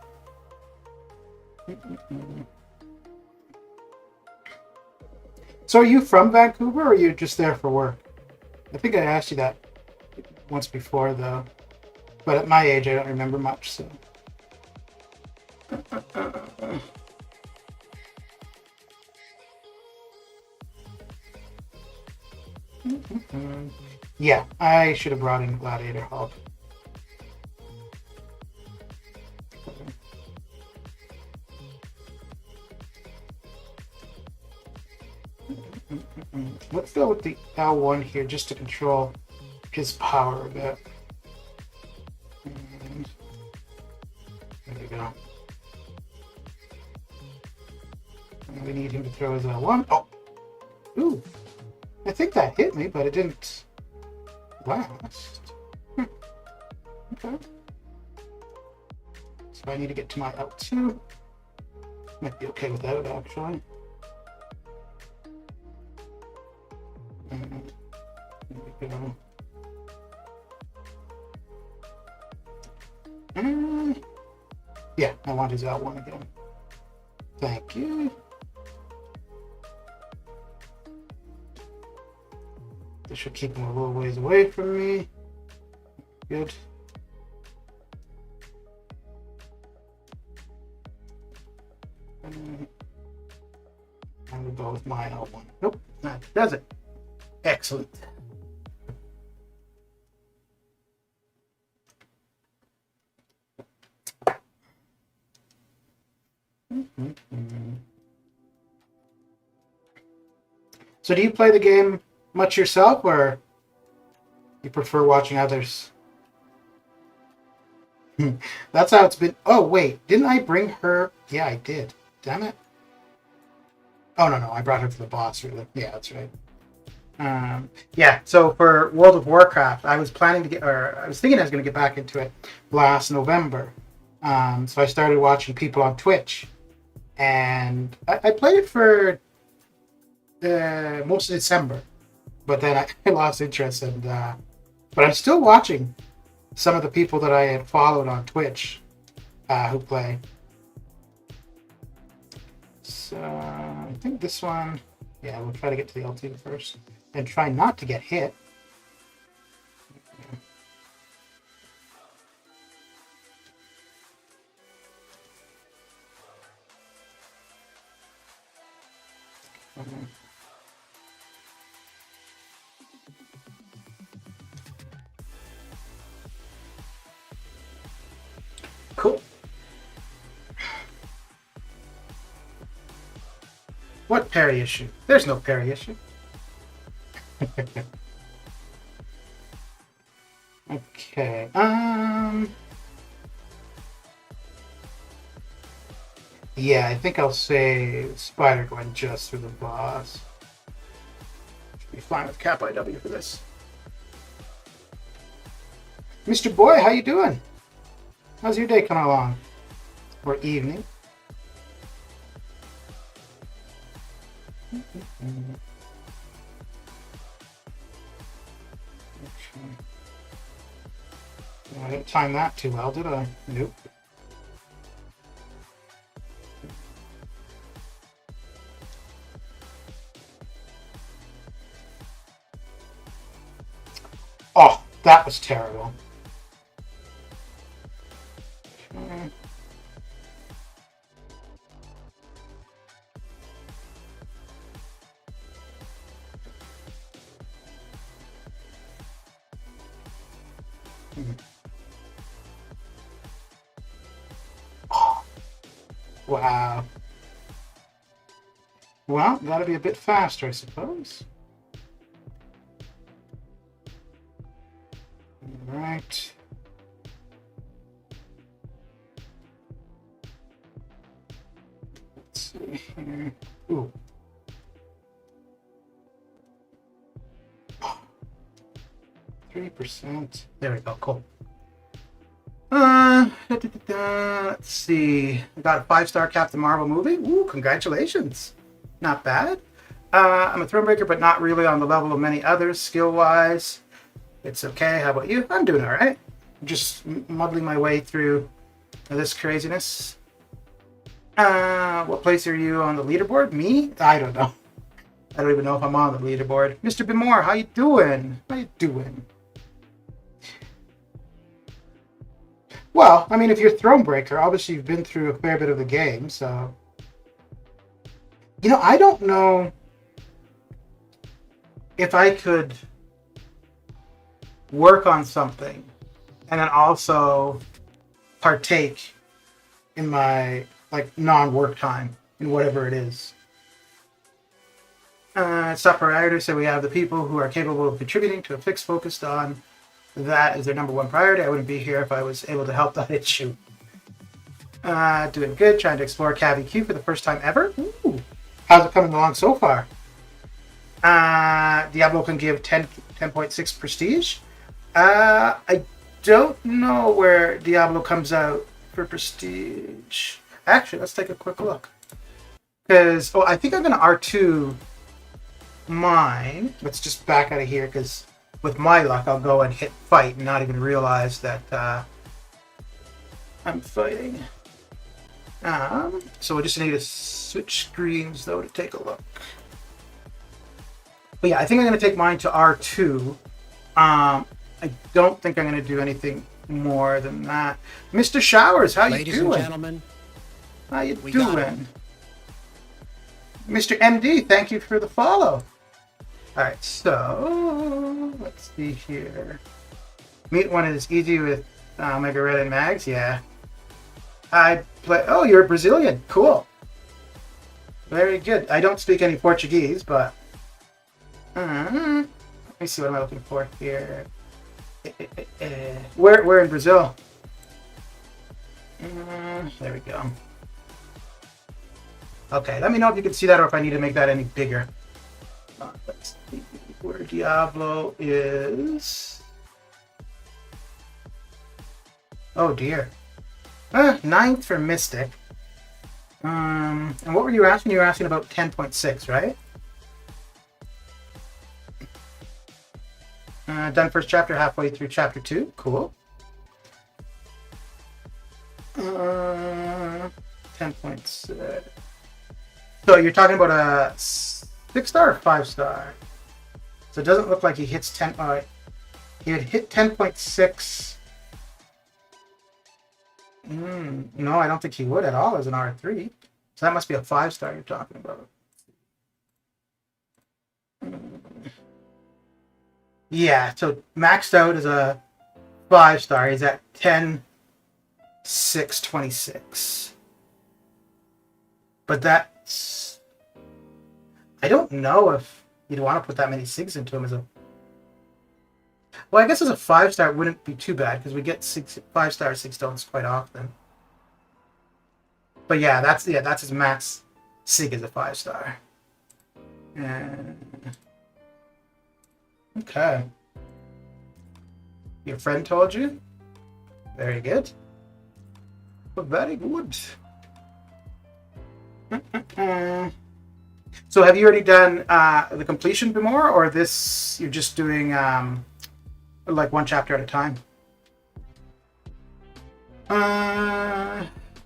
So are you from Vancouver, or are you just there for work? I think I asked you that once before, though. But at my age, I don't remember much, so... Yeah, I should have brought in Gladiator Hulk. Let's go with the L1 here just to control his power a bit. And there we go. And we need him to throw his L1. Oh! Ooh! I think that hit me, but it didn't last. Okay. So I need to get to my L2. Might be okay without it, actually. There we go. Yeah, I want his L1 again. Thank you. This should keep him a little ways away from me. Good. And we'll go with my L1. Nope, that does it. Excellent. So do you play the game much yourself, or you prefer watching others? That's how it's been. Oh, wait. Didn't I bring her? Yeah, I did. Damn it. Oh, no. I brought her for the boss, really. Yeah, that's right. Yeah, so for World of Warcraft, I was planning to get, or I was thinking I was going to get back into it last November. So I started watching people on Twitch. And I played it for most of December. But then I lost interest. But I'm still watching some of the people that I had followed on Twitch who play. So I think this one, yeah, we'll try to get to the L2 first and try not to get hit. Cool. What parry issue? There's no parry issue. Okay. Yeah, I think I'll say Spider Gwen just for the boss. Should be fine with Cap.2 for this. Mr. Boy, how you doing? How's your day coming along? Or evening? I didn't time that too well, did I? Nope. Oh, that was terrible. Oh, wow. Well, gotta be a bit faster, I suppose. All right. Let's see here. Ooh. 3%. There we go. Cool. Let's see. I got a 5-star Captain Marvel movie. Ooh, congratulations. Not bad. I'm a Thronebreaker, but not really on the level of many others skill-wise. It's okay. How about you? I'm doing all right. I'm just muddling my way through this craziness. What place are you on the leaderboard? Me? I don't know. I don't even know if I'm on the leaderboard. Mr. Bimore, how you doing? How you doing? Well, I mean, if you're Thronebreaker, obviously you've been through a fair bit of the game, so... You know, I don't know if I could work on something and then also partake in my, like, non-work time in whatever it is. Top priority, so we have the people who are capable of contributing to a fix focused on that is their number one priority. I wouldn't be here if I was able to help that issue. Doing good, trying to explore Cavalier for the first time ever. Ooh. How's it coming along so far? Diablo can give 10.6 prestige. I don't know where Diablo comes out for prestige. Actually, let's take a quick look. Because, I think I'm going to R2 mine. Let's just back out of here, because with my luck, I'll go and hit fight and not even realize that I'm fighting. So we just need to switch screens though to take a look. But yeah, I think I'm going to take mine to R2. I don't think I'm going to do anything more than that. Mr. Showers, how Ladies you doing? and gentlemen, how you doing? Mr. MD, thank you for the follow. All right, so let's see here. Meet one is easy with Mega Red and Mags. Yeah, I play. Oh, you're a Brazilian. Cool. Very good. I don't speak any Portuguese, but let me see what am I looking for here. Where in Brazil? There we go. Okay, let me know if you can see that or if I need to make that any bigger. Let's see where Diablo is. Oh dear. 9th for Mystic. And what were you asking? You were asking about 10.6, right? Done first chapter, halfway through chapter 2. Cool. 10.6. So you're talking about a 6-star or 5-star? So it doesn't look like he hits 10. He would hit 10.6. No, I don't think he would at all as an R3. So that must be a 5-star you're talking about. Yeah, so maxed out as a 5-star. He's at 10.626. But that's... I don't know if you'd want to put that many SIGs into him as a... Well, I guess as a 5-star it wouldn't be too bad because we get 5-star 6 stones quite often. But yeah, that's his max SIG as a 5-star. Okay. Your friend told you? Very good. Very good. So have you already done the completion before, or this you're just doing like one chapter at a time?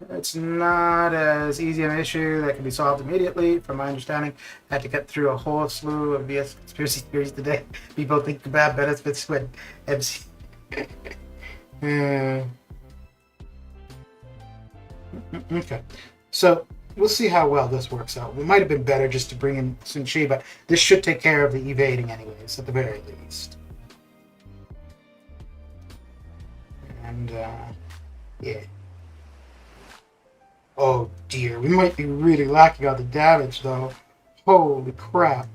It's not as easy an issue that can be solved immediately. From my understanding, I had to get through a whole slew of BS conspiracy theories today. People think kebab benefits when MC. Okay, so we'll see how well this works out. It might have been better just to bring in Sun Chi, but this should take care of the evading anyways, at the very least. And, yeah. Oh dear, we might be really lacking on the damage though. Holy crap.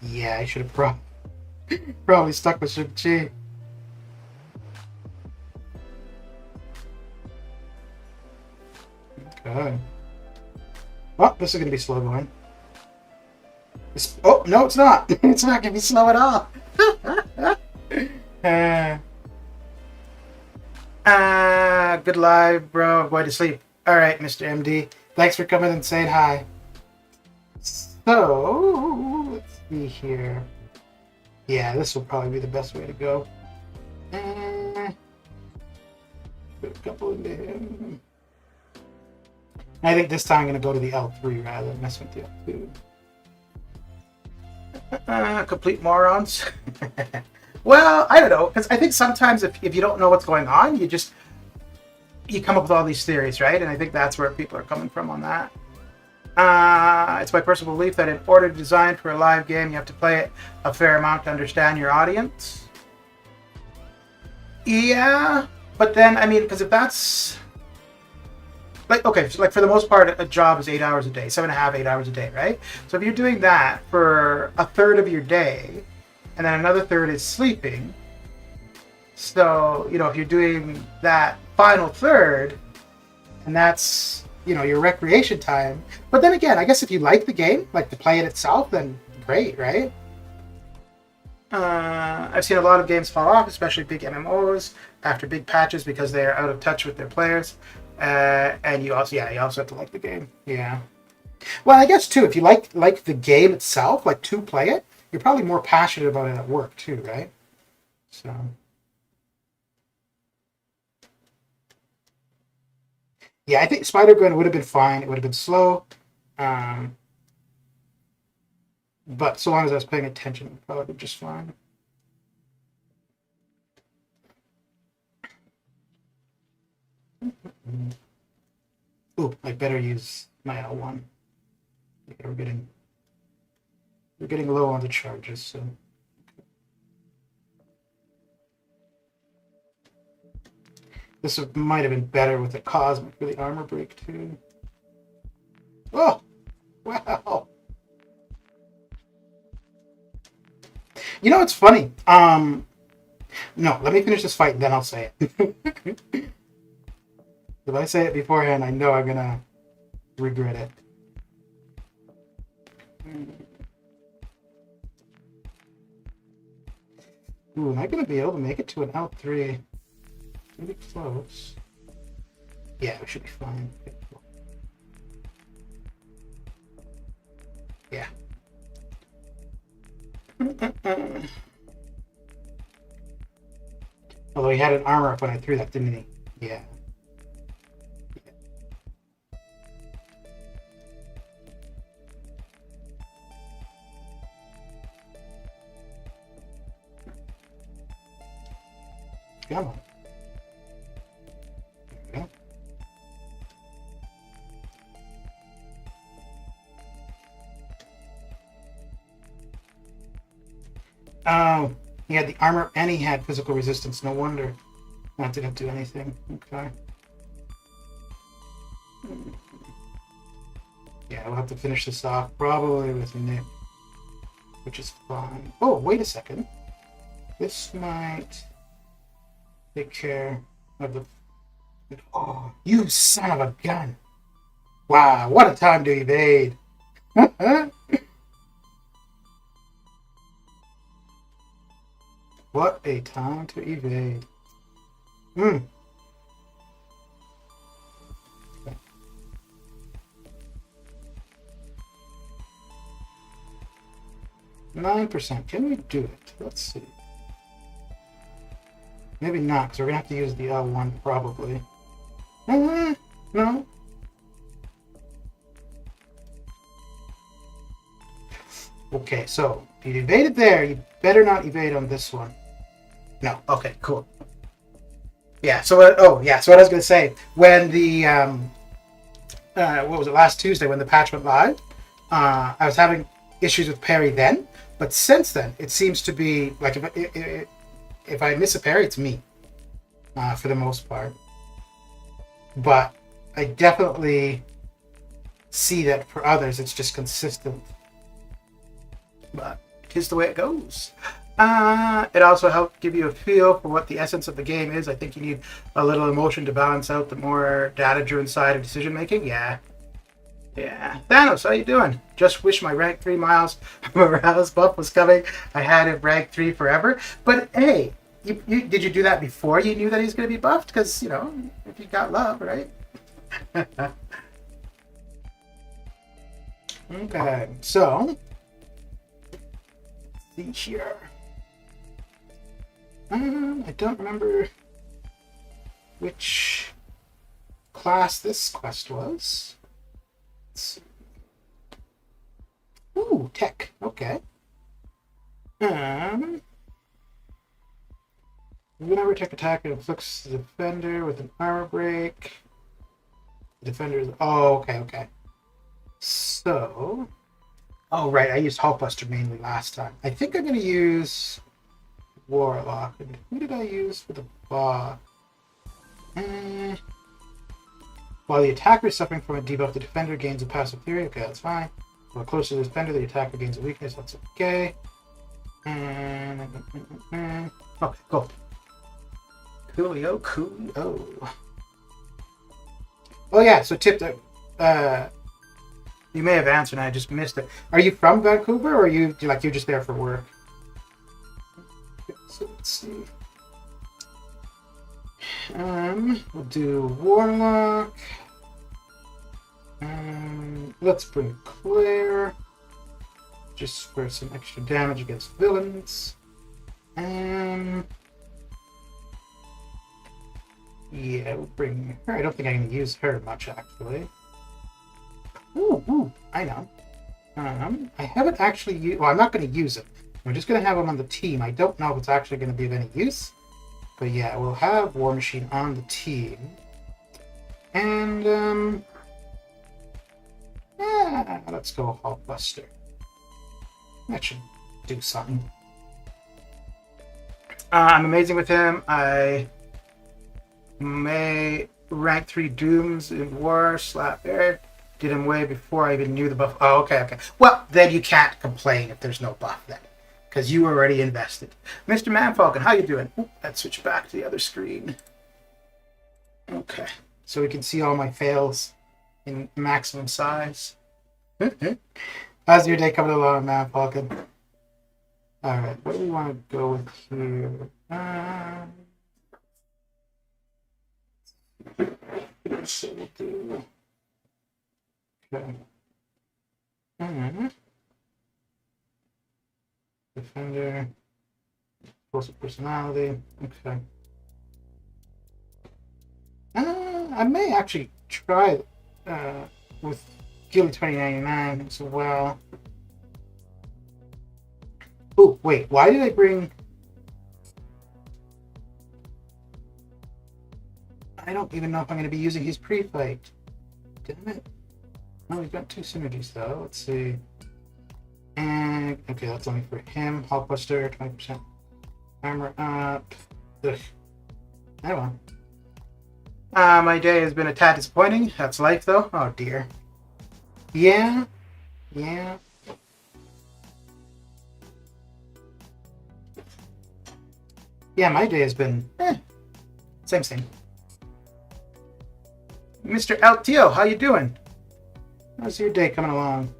Yeah, I should have probably stuck with Sun Chi. Okay. Well, this is going to be slow going. Oh, no, it's not. It's not going to be slow at all. Good live, bro. I'm going to sleep. All right, Mr. MD. Thanks for coming and saying hi. So, let's see here. Yeah, this will probably be the best way to go. Put a couple into him. I think this time I'm going to go to the L3 rather than mess with the L2. Complete morons. Well, I don't know, because I think sometimes if you don't know what's going on, you come up with all these theories, right? And I think that's where people are coming from on that. It's my personal belief that in order to design for a live game, you have to play it a fair amount to understand your audience. Yeah, but then, I mean, because if that's... Like, okay, so like for the most part, a job is 8 hours a day, 7.5, 8 hours a day, right? So if you're doing that for a third of your day, and then another third is sleeping, so, you know, if you're doing that final third, and that's, you know, your recreation time. But then again, I guess if you like the game, like to play it itself, then great, right? I've seen a lot of games fall off, especially big MMOs, after big patches because they are out of touch with their players. And you also have to like the game. Yeah. Well, I guess too, if you like the game itself, like to play it, you're probably more passionate about it at work too, right? So. Yeah, I think Spider Gwen would have been fine. It would have been slow. Um, but so long as I was paying attention, it would probably be just fine. Ooh, I better use my L1. Yeah, we're getting low on the charges, so this might have been better with the Cosmic for the armor break too. Oh, wow! You know what's funny? No, let me finish this fight and then I'll say it. If I say it beforehand, I know I'm gonna regret it. Ooh, am I gonna be able to make it to an L3? Maybe close. Yeah, we should be fine. Yeah. Although he had an armor up when I threw that, didn't he? Yeah. Come on. There we go. Oh, he had the armor and he had physical resistance. No wonder that didn't do anything. Okay. Yeah, we'll have to finish this off probably with Nick, which is fine. Oh, wait a second. This might take care of the... Oh, you son of a gun! Wow, what a time to evade! What a time to evade. 9%. Can we do it? Let's see. Maybe not, because we're going to have to use the L1 probably. No. Okay, so if you evaded there, you better not evade on this one. No. Okay, cool. Yeah, so what I was going to say, when the, what was it, last Tuesday when the patch went live, I was having issues with parry then, but since then, it seems to be, like, if I miss a parry, it's me, for the most part. But I definitely see that for others, it's just consistent. But here's the way it goes. It also helped give you a feel for what the essence of the game is. I think you need a little emotion to balance out the more data-driven side of decision-making. Yeah. Thanos, how you doing? Just wish my rank 3 Miles Morales buff was coming. I had him rank 3 forever. But hey, did you do that before you knew that he's going to be buffed? Because, if you got love, right? Okay, so... let's see here. I don't remember which class this quest was. Let's see. Ooh, tech. Okay. Whenever tech attack, it inflicts the defender with an armor break. The defender is... Oh, okay. So... Oh, right. I used Hulkbuster mainly last time. I think I'm going to use Warlock. And who did I use for the buff? While the attacker is suffering from a debuff, the defender gains a passive theory. Okay, that's fine. While closer to the defender, the attacker gains a weakness. That's okay. Okay, cool. Coolio. Oh, yeah. So, tip that... you may have answered and I just missed it. Are you from Vancouver or are you're just there for work? So let's see. We'll do Warlock. Let's bring Claire. Just for some extra damage against villains. Yeah, we'll bring her. I don't think I can use her much, actually. Ooh, I know. I haven't actually used... Well, I'm not going to use it. I'm just going to have him on the team. I don't know if it's actually going to be of any use. But yeah, we'll have War Machine on the team. And, let's go Hulkbuster. That should do something. I'm amazing with him. I may rank 3 Dooms in War, slap air. Did him way before I even knew the buff. Oh, okay. Well, then you can't complain if there's no buff then. Because you were already invested. Mr. Manfalcon, how you doing? Ooh, let's switch back to the other screen. Okay. So we can see all my fails in maximum size. How's your day coming along, Manfalcon? Alright, what do we want to go with here? So we'll do... Okay. Defender. Explosive personality. Okay. I may actually try with Gilly 2099 as well. Oh, wait, why did I bring... I don't even know if I'm going to be using his pre-fight. Damn it. Oh, we've got 2 synergies though. Let's see. And, okay, that's only for him. Hulkbuster, 20% armor up. Ugh. I won. My day has been a tad disappointing. That's life though. Oh dear. Yeah. Yeah, my day has been same. Mr. Altio, how you doing? How's your day coming along?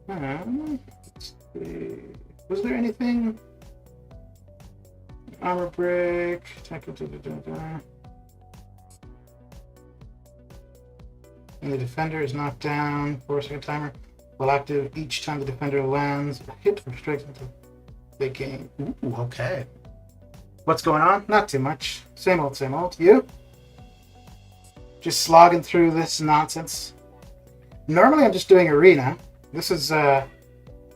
Let's see. Was there anything? Armor break. And the defender is knocked down. 4-second timer. Will active each time the defender lands a hit or strikes into the game. Ooh, okay. What's going on? Not too much. Same old, same old. You? Just slogging through this nonsense. Normally I'm just doing arena. This is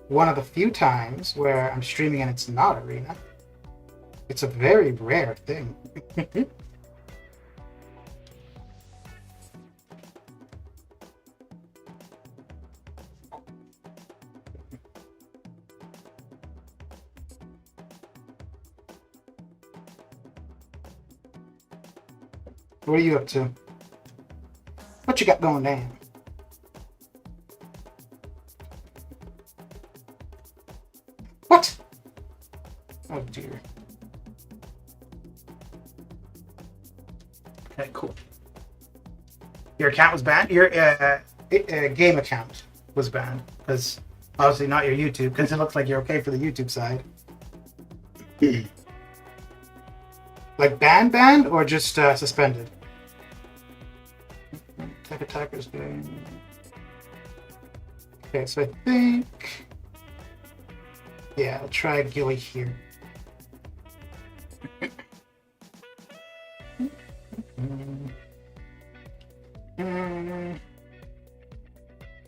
one of the few times where I'm streaming and it's not arena. It's a very rare thing. What are you up to? What you got going down? What? Oh dear. Okay, cool. Your account was banned? Your game account was banned. Because obviously not your YouTube, because it looks like you're okay for the YouTube side. Like banned or just suspended? Tech Attacker's game. Okay, so I think... Yeah, I'll try Gilly here.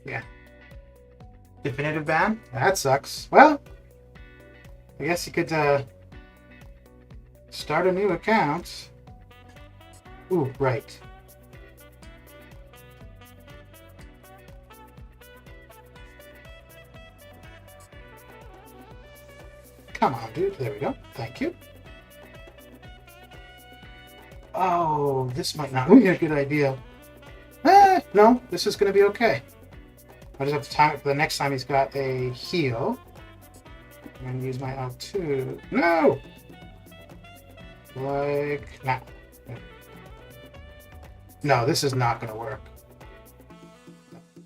Yeah. Definitive ban? That sucks. Well, I guess you could start a new account. Ooh, right. Come on, dude. There we go. Thank you. Oh, this might not be a good idea. No, this is going to be okay. I just have to time it for the next time he's got a heal. I'm going to use my L2. No! Like, nah. No, this is not going to work.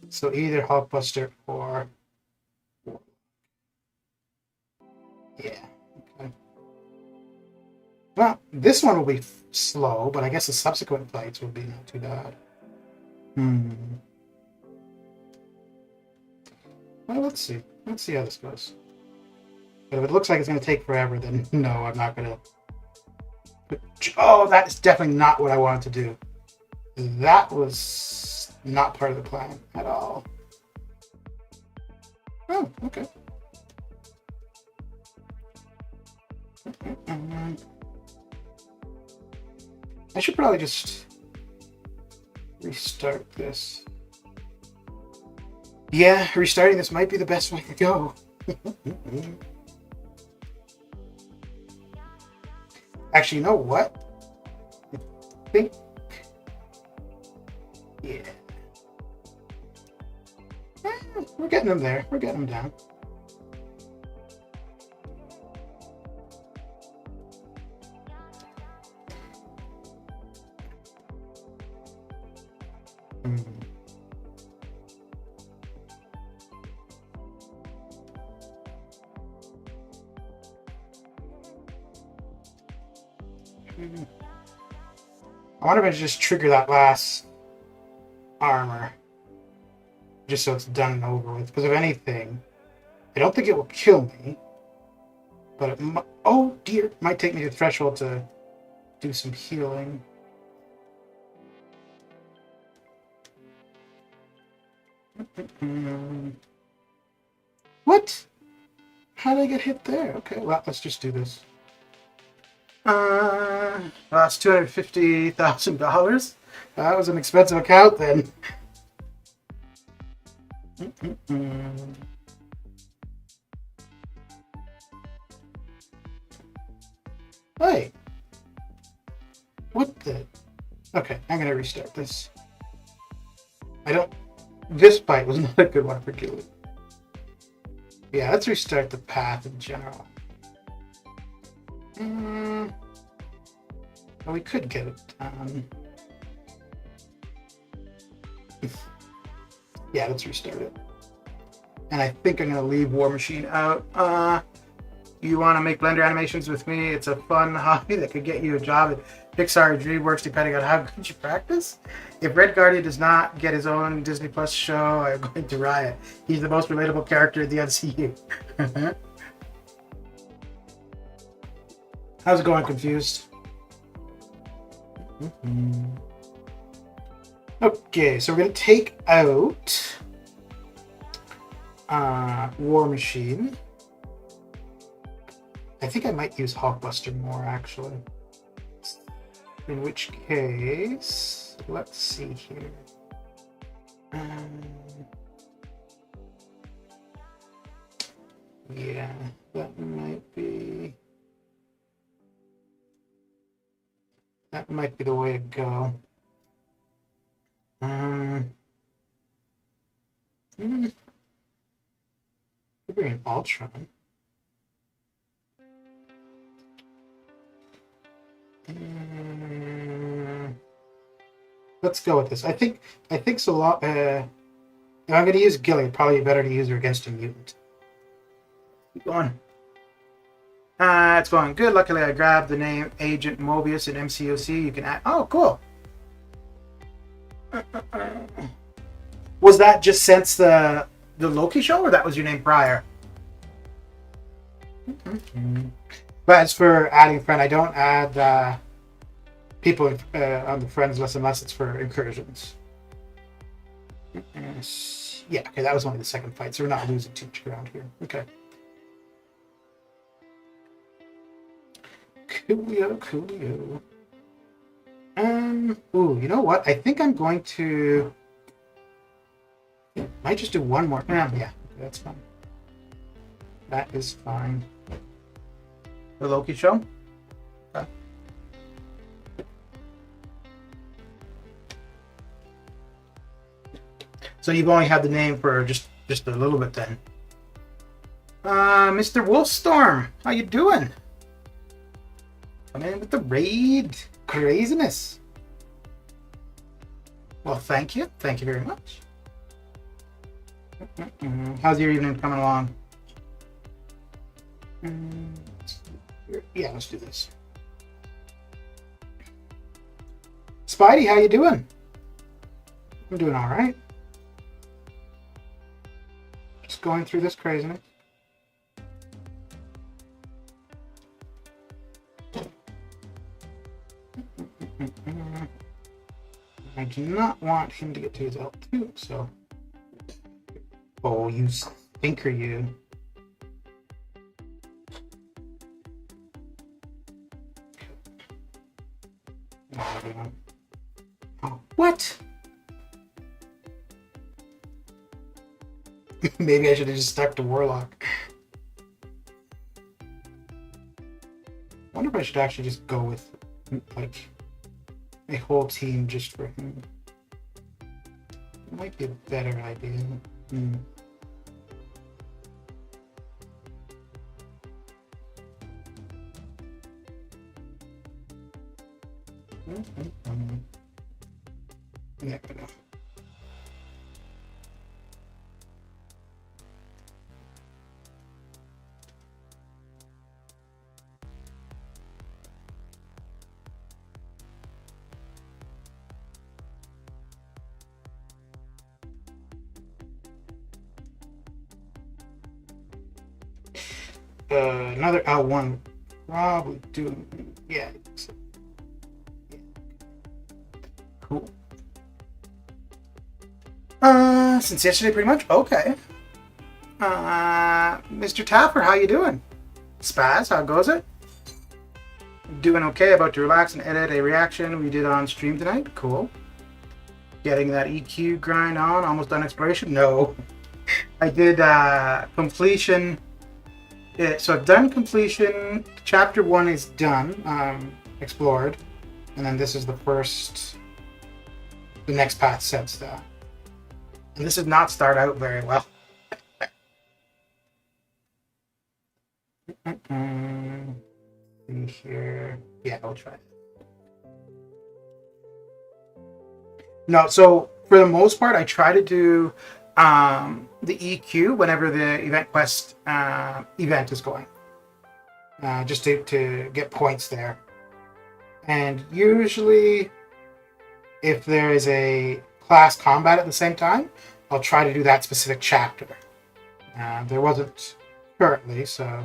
So either Hulkbuster or... Yeah, okay. Well, this one will be slow, but I guess the subsequent fights will be not too bad. Well, let's see. Let's see how this goes. But if it looks like it's going to take forever, then no, I'm not going to Oh, that is definitely not what I wanted to do. That was not part of the plan at all. Oh, okay. I should probably just restart this. Yeah, restarting this might be the best way to go. Actually, you know what? I think... Yeah. We're getting them there. We're getting them down. I wonder if I should just trigger that last armor. Just so it's done and over with. Because if anything, I don't think it will kill me. But it might... Oh, dear. It might take me to the threshold to do some healing. What? How did I get hit there? Okay, well, let's just do this. That's $250,000. That was an expensive account then. Hey. What the? Okay, I'm gonna restart this. This fight was not a good one for Julie. Yeah, let's restart the path in general. Well, we could get it done. Yeah, let's restart it. And I think I'm going to leave War Machine out. You want to make Blender animations with me? It's a fun hobby that could get you a job at Pixar or DreamWorks, depending on how good you practice. If Red Guardian does not get his own Disney Plus show, I'm going to riot. He's the most relatable character in the MCU. How's it going, Confused? Okay, so we're going to take out War Machine. I think I might use Hulkbuster more, actually. In which case, let's see here. Yeah, that might be the way to go. Could bring an Ultron. Let's go with this. I think so long. If I'm going to use Gilly, probably better to use her against a mutant. Keep going. It's going good. Luckily, I grabbed the name Agent Mobius in MCOC. You can add. Oh, cool. Was that just since the Loki show, or that was your name prior? But as for adding a friend, I don't add people on the friends list unless it's for incursions. Yeah, okay, that was only the second fight, so we're not losing too much ground here. Okay. Coolio. Ooh, you know what? I think I'm going to... might just do one more. Yeah, okay, that's fine. That is fine. The Loki show? Okay. So you've only had the name for just a little bit then. Mr. Wolfstorm, how you doing? Come in with the raid craziness. Well, thank you. Thank you very much. How's your evening coming along? Yeah, let's do this. Spidey, how you doing? I'm doing all right. Just going through this craziness. I do not want him to get to his L2, so... Oh, you stinker, you. Oh, what? Maybe I should have just stuck to Warlock. I wonder if I should actually just go with, like, a whole team just for him. It might be a better idea. Yeah, enough. Another L1 probably do. Yeah. Cool. Since yesterday, pretty much. Okay. Mr. Tapper, how you doing? Spaz, how goes it? Doing okay. About to relax and edit a reaction we did on stream tonight. Cool. Getting that EQ grind on. Almost done exploration. No, I did completion. So I've done completion. Chapter 1 is done. Explored, and then this is the first. The next path sets that. And this did not start out very well. See here. Yeah, I'll try it. No, so for the most part, I try to do the EQ whenever the event quest event is going. Just to get points there. And usually, if there is a class combat at the same time, I'll try to do that specific chapter. There wasn't currently, so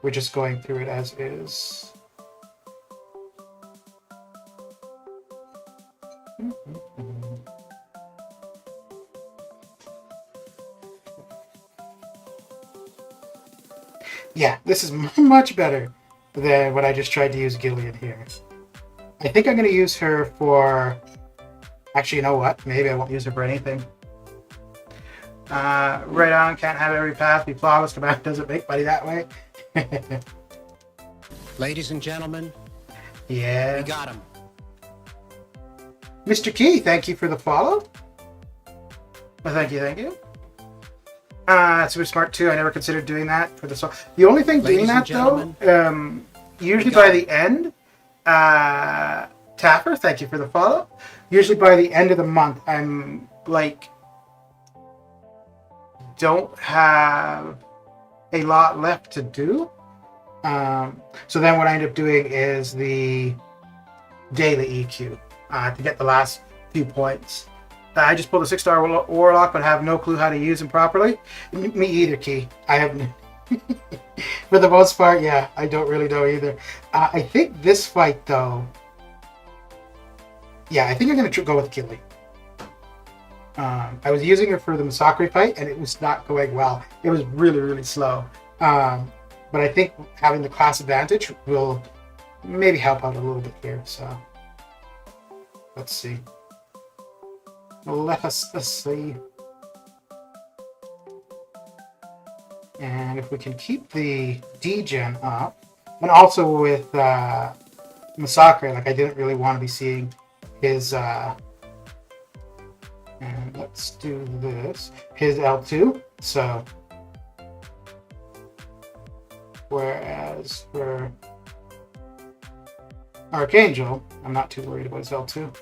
we're just going through it as is. Yeah, this is much better than what I just tried to use Gillian here. I think I'm going to use her for... Actually, you know what? Maybe I won't use her for anything. Right on, can't have every path be flawless. Command doesn't make money that way. Ladies and gentlemen, yeah, we got him. Mr. Key, thank you for the follow. Well, thank you. Super smart too. I never considered doing that for the song. The only thing doing that though, usually by the end, Tapper, thank you for the follow. Usually by the end of the month, I'm like, don't have a lot left to do. So then what I end up doing is the daily EQ to get the last few points. I just pulled a 6-star Warlock, but have no clue how to use him properly. Me either, Key. I have, for the most part, yeah, I don't really know either. I think this fight, though, yeah, I think I'm going to go with Gilly. I was using her for the Masakri fight, and it was not going well. It was really, really slow. But I think having the class advantage will maybe help out a little bit here. So let's see. Let us see. And if we can keep the degen up, and also with Masakri, like I didn't really want to be seeing his. And let's do this. His L2. So, whereas for Archangel, I'm not too worried about his L2.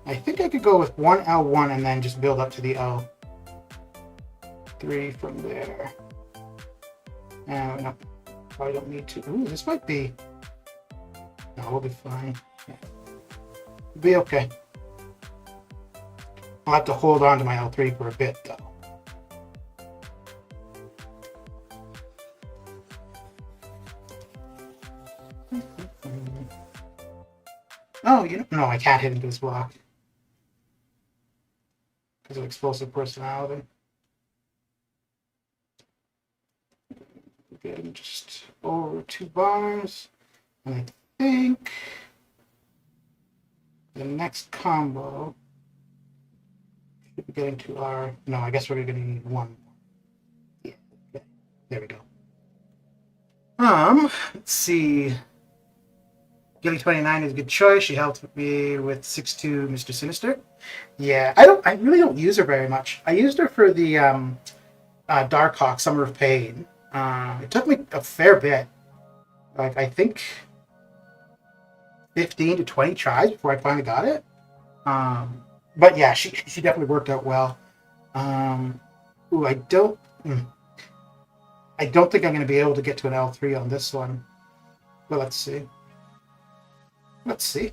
I think I could go with one L1 and then just build up to the L3 from there. No, probably don't need to. Ooh, this might be. No, we'll be fine. Yeah. Be okay. I'll have to hold on to my L3 for a bit, though. Oh, no, I can't hit into his block because of explosive personality. Get him just over 2 bars. And I think the next combo should be getting to our... No, I guess we're going to need 1 more. Yeah, okay. There we go. Let's see. Gilly29 is a good choice. She helped me with 6-2 Mr. Sinister. Yeah, I really don't use her very much. I used her for the Darkhawk Summer of Pain. It took me a fair bit. Like, I think 15 to 20 tries before I finally got it. But yeah, she definitely worked out well. Ooh, I don't think I'm going to be able to get to an L3 on this one. But let's see. Let's see.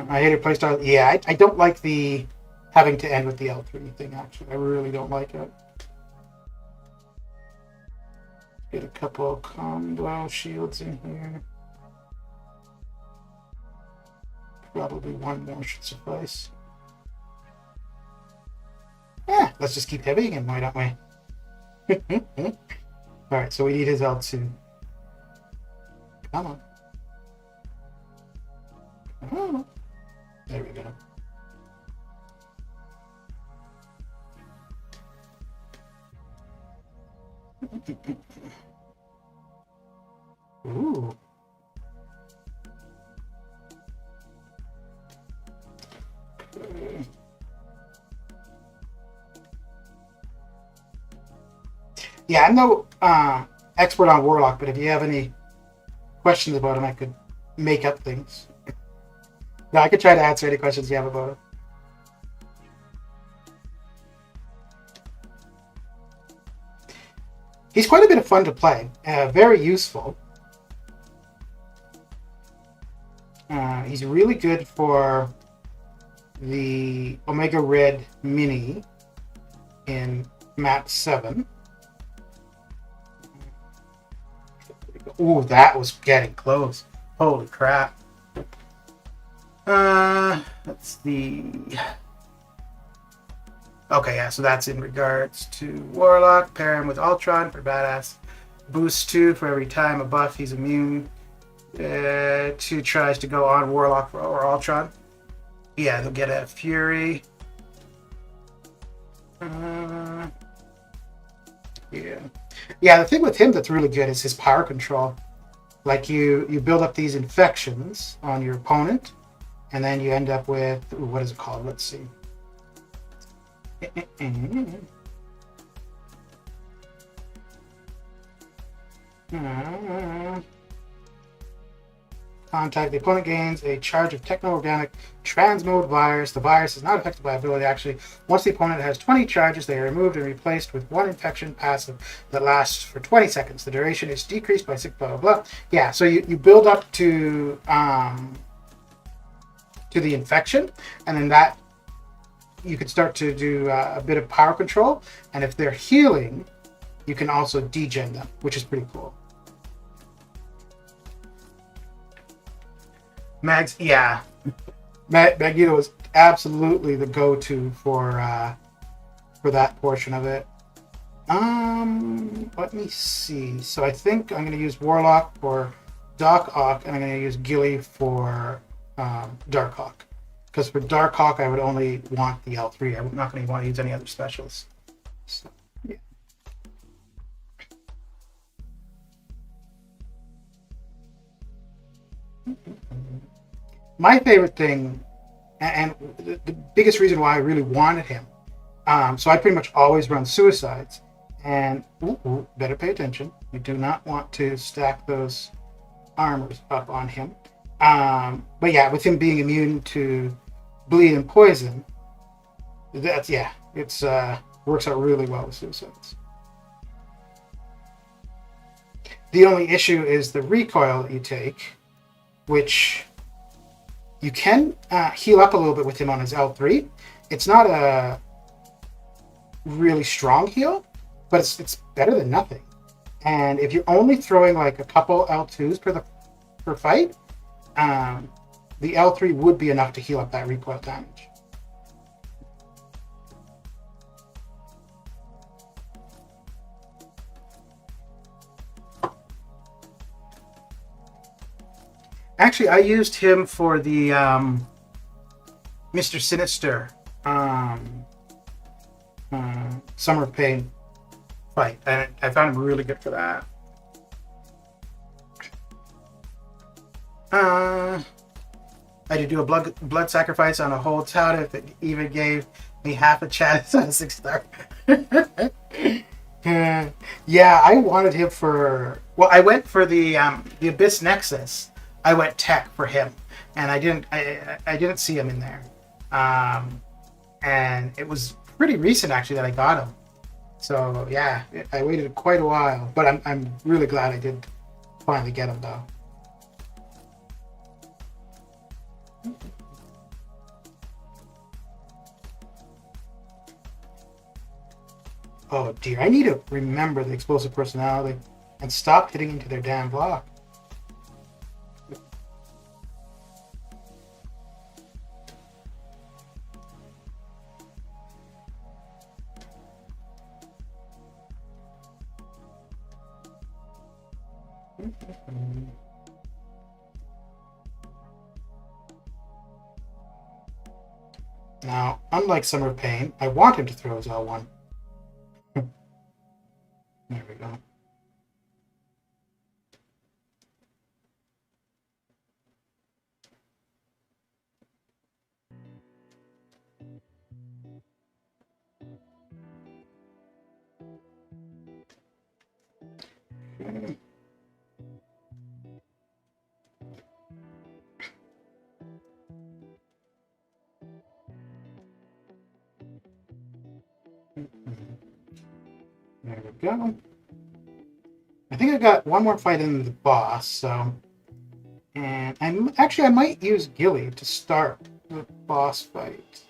I hate her playstyle. Yeah, I don't like the having to end with the L3 thing, actually. I really don't like it. Get a couple combo shields in here. Probably 1 more should suffice. Yeah, let's just keep heavying him, why don't we? Alright, so we need his L2. Come on. Come on. There we go. Ooh. Yeah, I'm no expert on Warlock, but if you have any questions about him, I could make up things. No, I could try to answer any questions you have about him. He's quite a bit of fun to play. Very useful. He's really good for the Omega Red Mini in map 7. Ooh, that was getting close. Holy crap. Let's see. Okay, yeah, so that's in regards to Warlock. Pair him with Ultron for badass. Boost 2 for every time a buff he's immune. 2 tries to go on Warlock or Ultron. Yeah, they'll get a Fury. Yeah. Yeah, the thing with him that's really good is his power control. Like you build up these infections on your opponent, and then you end up with... Ooh, what is it called? Let's see. Contact. The opponent gains a charge of techno-organic transmode virus. The virus is not affected by ability. Actually, once the opponent has 20 charges, they are removed and replaced with 1 infection passive that lasts for 20 seconds. The duration is decreased by 6 blah blah blah. Yeah, so you build up to the infection, and then that you can start to do a bit of power control. And if they're healing, you can also degen them, which is pretty cool. Mags, yeah. Magneto is absolutely the go-to for that portion of it. Let me see. So I think I'm going to use Warlock for Doc Ock, and I'm going to use Gilly for Darkhawk. Because for Darkhawk, I would only want the L3. I'm not going to want to use any other specials. So, yeah. My favorite thing, and the biggest reason why I really wanted him, so I pretty much always run suicides, and better pay attention. You do not want to stack those armors up on him. But yeah, with him being immune to bleed and poison, that's, yeah, it's works out really well with suicides. The only issue is the recoil that you take, which you can heal up a little bit with him on his L3. It's not a really strong heal, but it's better than nothing. And if you're only throwing like a couple L2s per fight, the L3 would be enough to heal up that recoil damage. Actually, I used him for the Mr. Sinister Summer of Pain fight, and I found him really good for that. I did do a blood sacrifice on a whole tout if it even gave me half a chance on a 6-star. Yeah, I wanted him for... Well, I went for the Abyss Nexus. I went tech for him, and I didn't see him in there. And it was pretty recent actually that I got him. So yeah, I waited quite a while, but I'm really glad I did finally get him though. Oh dear, I need to remember the explosive personality and stop hitting into their damn block. Now, unlike Summer of Pain, I want him to throw his L1. There we go. Okay. There we go. I think I got one more fight in the boss, so... And I might use Gilly to start the boss fight.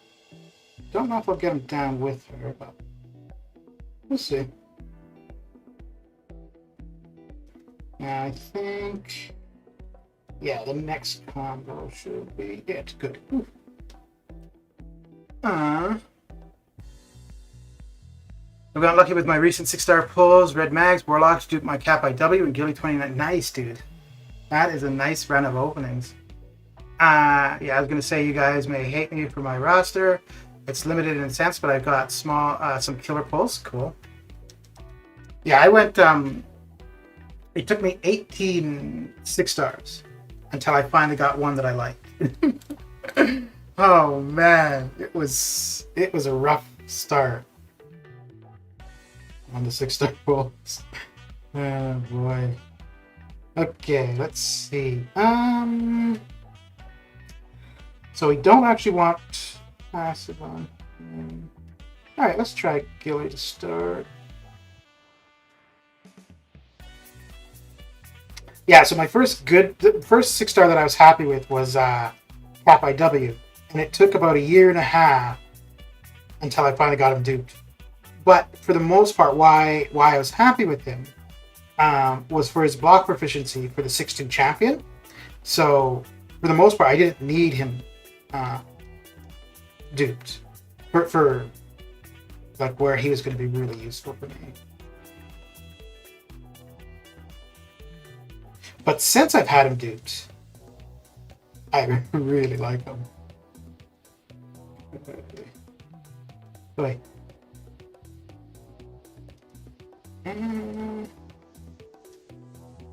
Don't know if I'll get him down with her, but... We'll see. I think... Yeah, the next combo should be it. Good. Ooh. I got lucky with my recent 6-star pulls. Red Mags, Warlocks, duped my Cap.2, and Gilly 29. Nice, dude. That is a nice run of openings. Yeah, I was going to say you guys may hate me for my roster. It's limited in a sense, but I've got some killer pulls. Cool. Yeah, I went... it took me 18 6-stars until I finally got one that I liked. Oh, man. It was a rough start on the 6-star pulls. Oh boy. Okay, let's see. So we don't actually want passive on. All right, let's try Gilly to start. Yeah, so the first 6-star that I was happy with was Cap.2, and it took about 1.5 years until I finally got him duped. But for the most part, why I was happy with him was for his block proficiency for the 6-2 champion. So for the most part, I didn't need him duped for like where he was going to be really useful for me. But since I've had him duped, I really like him. Wait.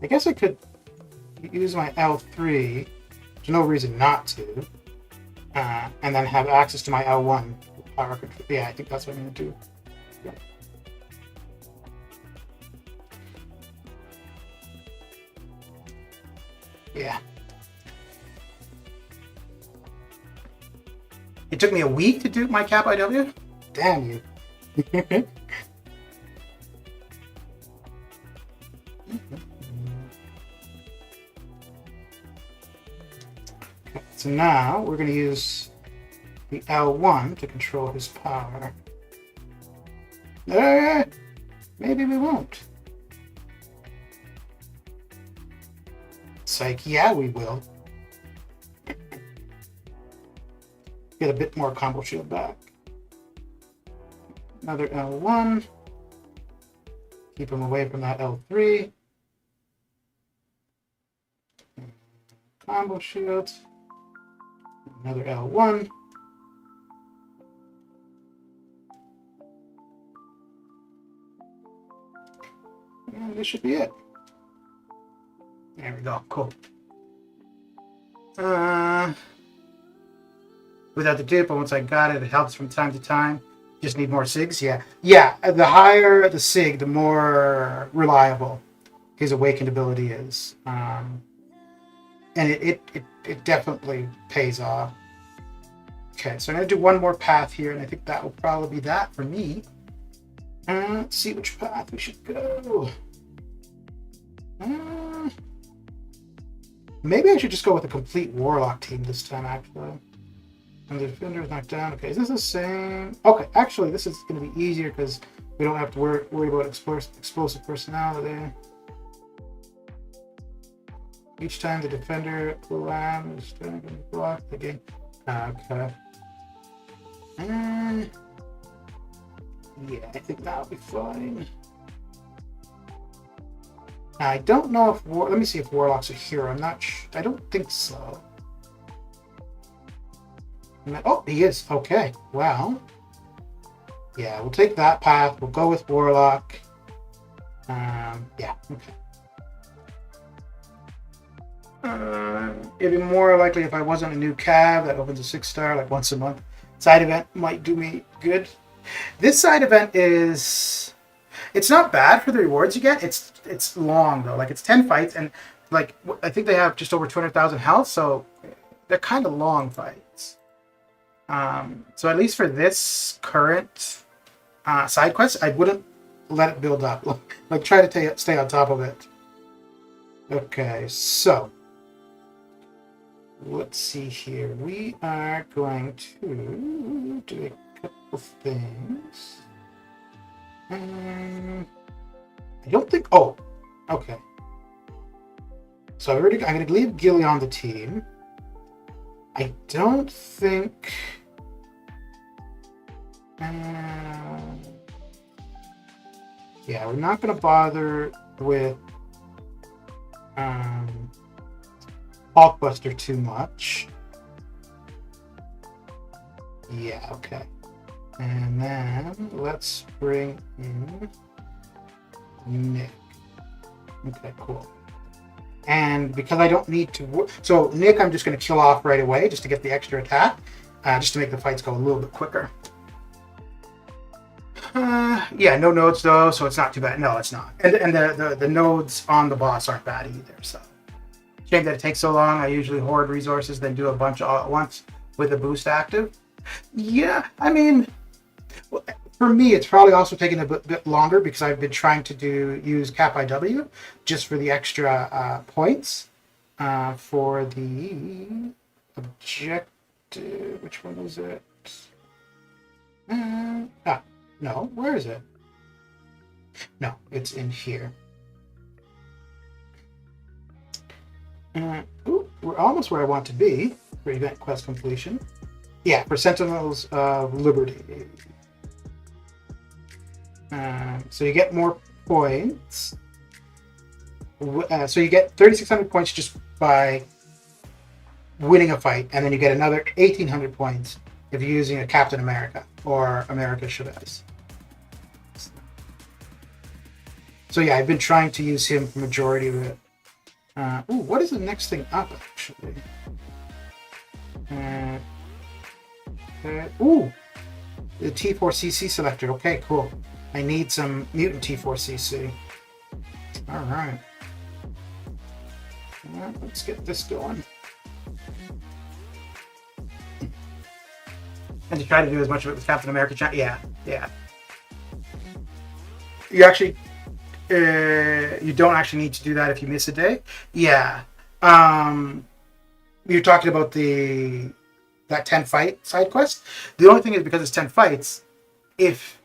I guess I could use my L3. There's no reason not to. And then have access to my L1 power control. Yeah, I think that's what I'm going to do. Yeah. Yeah. It took me a week to do my Cap.2? Damn you. Okay, so now we're going to use the L1 to control his power. Maybe we won't. It's like, yeah, we will. Get a bit more combo shield back. Another L1. Keep him away from that L3. Combo shield. Another L1. And this should be it. There we go. Cool. Without the dupe, but once I got it, it helps from time to time. Just need more SIGs. Yeah. Yeah. The higher the SIG, the more reliable his awakened ability is. And it definitely pays off. Okay, so I'm going to do one more path here, and I think that will probably be that for me. Let's see which path we should go. Maybe I should just go with a complete Warlock team this time, actually. And the defender is knocked down. Okay, is this the same? Okay, actually, this is going to be easier because we don't have to worry about explosive personality. Each time the defender is trying to block the game. Okay. Yeah, I think that'll be fine. Now, I don't know if let me see if Warlock's a hero. I'm not I don't think so. Oh, he is. Okay. Well. Yeah, we'll take that path. We'll go with Warlock. Yeah. Okay. It'd be more likely if I wasn't a new Cav that opens a 6-star like once a month. Side event might do me good. This side event is... It's not bad for the rewards you get. It's long, though. Like, it's 10 fights, and, like, I think they have just over 200,000 health, so they're kind of long fights. So at least for this current side quest, I wouldn't let it build up. Like, try to stay on top of it. Okay, so... Let's see here. We are going to do a couple things. I don't think... Oh, okay. So I'm going to leave Gilly on the team. I don't think... yeah, we're not going to bother with Hulkbuster too much. Yeah, okay. And then let's bring in Nick. Okay, cool. And because I don't need to... So Nick, I'm just going to kill off right away just to get the extra attack. Just to make the fights go a little bit quicker. Yeah, no nodes though, so it's not too bad. No, it's not. And the nodes on the boss aren't bad either, so... Shame that it takes so long. I usually hoard resources, then do a bunch all at once with the boost active. Yeah, I mean... For me, it's probably also taking a bit longer because I've been trying to use Cap.2 just for the extra points for the objective. Which one is it? No. Where is it? No, it's in here. We're almost where I want to be for event quest completion. Yeah, for Sentinels of Liberty. So you get more points. So you get 3,600 points just by winning a fight, and then you get another 1,800 points if you're using a Captain America or America Chavez. So yeah, I've been trying to use him for majority of it. What is the next thing up, actually? The T4CC selector. Okay, cool. I need some mutant T4CC. All right. Well, let's get this going. And to try to do as much of it with Captain America. Yeah. You actually, you don't actually need to do that if you miss a day. Yeah. You're talking about that 10 fight side quest. The only thing is because it's 10 fights, if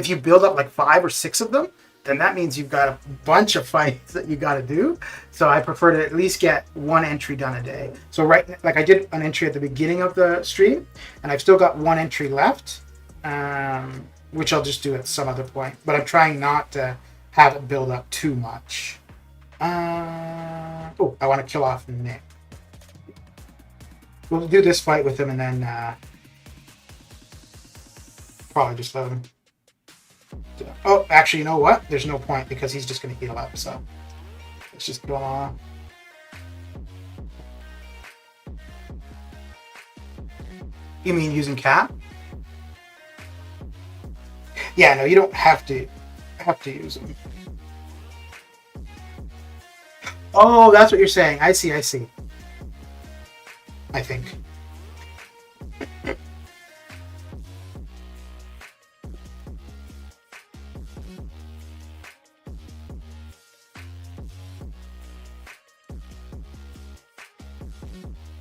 you build up like 5 or 6 of them, then that means you've got a bunch of fights that you got to do. So I prefer to at least get one entry done a day. So like I did an entry at the beginning of the stream, and I've still got one entry left, which I'll just do at some other point. But I'm trying not to have it build up too much. I want to kill off Nick. We'll do this fight with him, and then probably just let him. Oh, actually, you know what? There's no point because he's just going to heal up. So let's just go on. You mean using Cap? Yeah, no, you don't have to use them. Oh, that's what you're saying. I see. I think.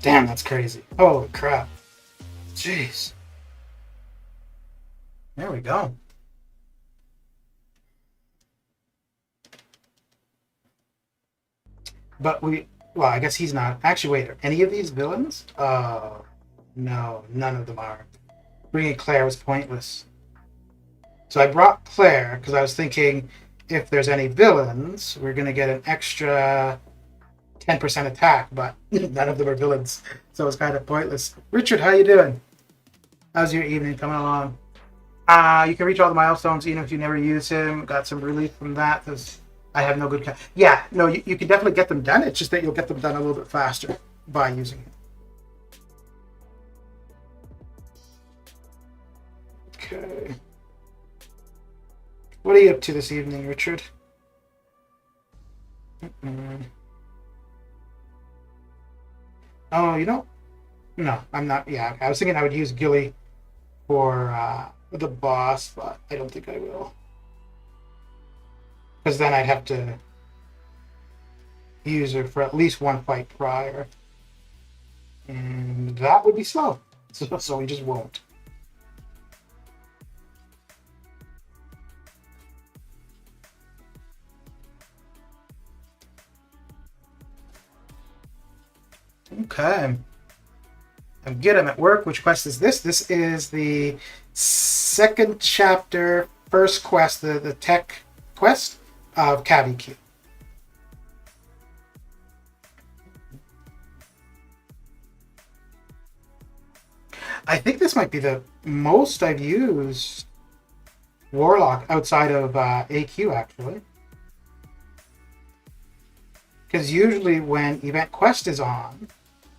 Damn, that's crazy. Holy crap. Jeez. There we go. But I guess he's not. Actually, wait, are any of these villains? Oh, no, none of them are. Bringing Claire was pointless. So I brought Claire because I was thinking if there's any villains, we're going to get an extra 10% attack, but none of them are villains, so it's kind of pointless. Richard, how you doing? How's your evening coming along? You can reach all the milestones even if you never use him. Got some relief from that because I have no good... Yeah, no, you can definitely get them done. It's just that you'll get them done a little bit faster by using him. Okay. What are you up to this evening, Richard? Oh, you don't? No, I'm not. Yeah, I was thinking I would use Gilly for the boss, but I don't think I will. Because then I'd have to use her for at least one fight prior. And that would be slow. So we just won't. Okay. I'm good. I'm at work. Which quest is this? This is the second chapter, first quest, the tech quest of Cavalier. I think this might be the most I've used Warlock outside of AQ, actually. Because usually when Event Quest is on,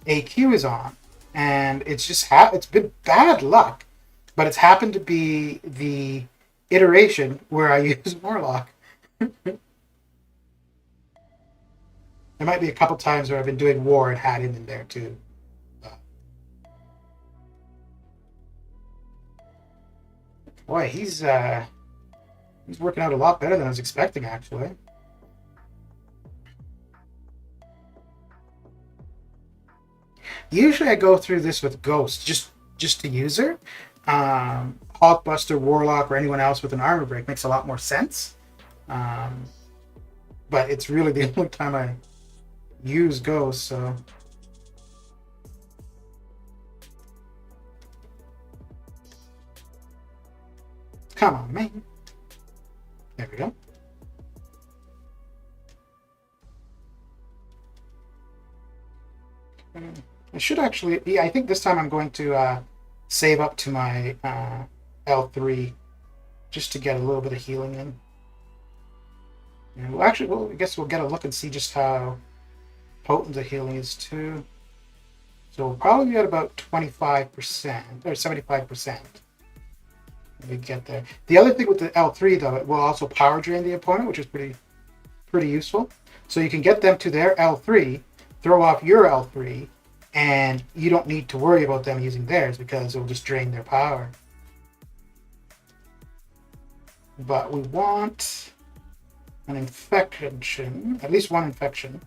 AQ is on, and it's just it's been bad luck, but it's happened to be the iteration where I use Warlock. There might be a couple times where I've been doing War and had him in there too. Boy, he's working out a lot better than I was expecting, actually. Usually I go through this with Ghost, just to use her. Hulkbuster, Warlock, or anyone else with an armor break makes a lot more sense. But it's really the only time I use Ghost, so... Come on, man. There we go. I should actually... Yeah, I think this time I'm going to save up to my L3 just to get a little bit of healing in. And I guess we'll get a look and see just how potent the healing is too. So we'll probably be at about 25% or 75%. We get there. The other thing with the L3 though, it will also power drain the opponent, which is pretty useful. So you can get them to their L3, throw off your L3, and you don't need to worry about them using theirs because it will just drain their power. But we want an infection, at least one infection,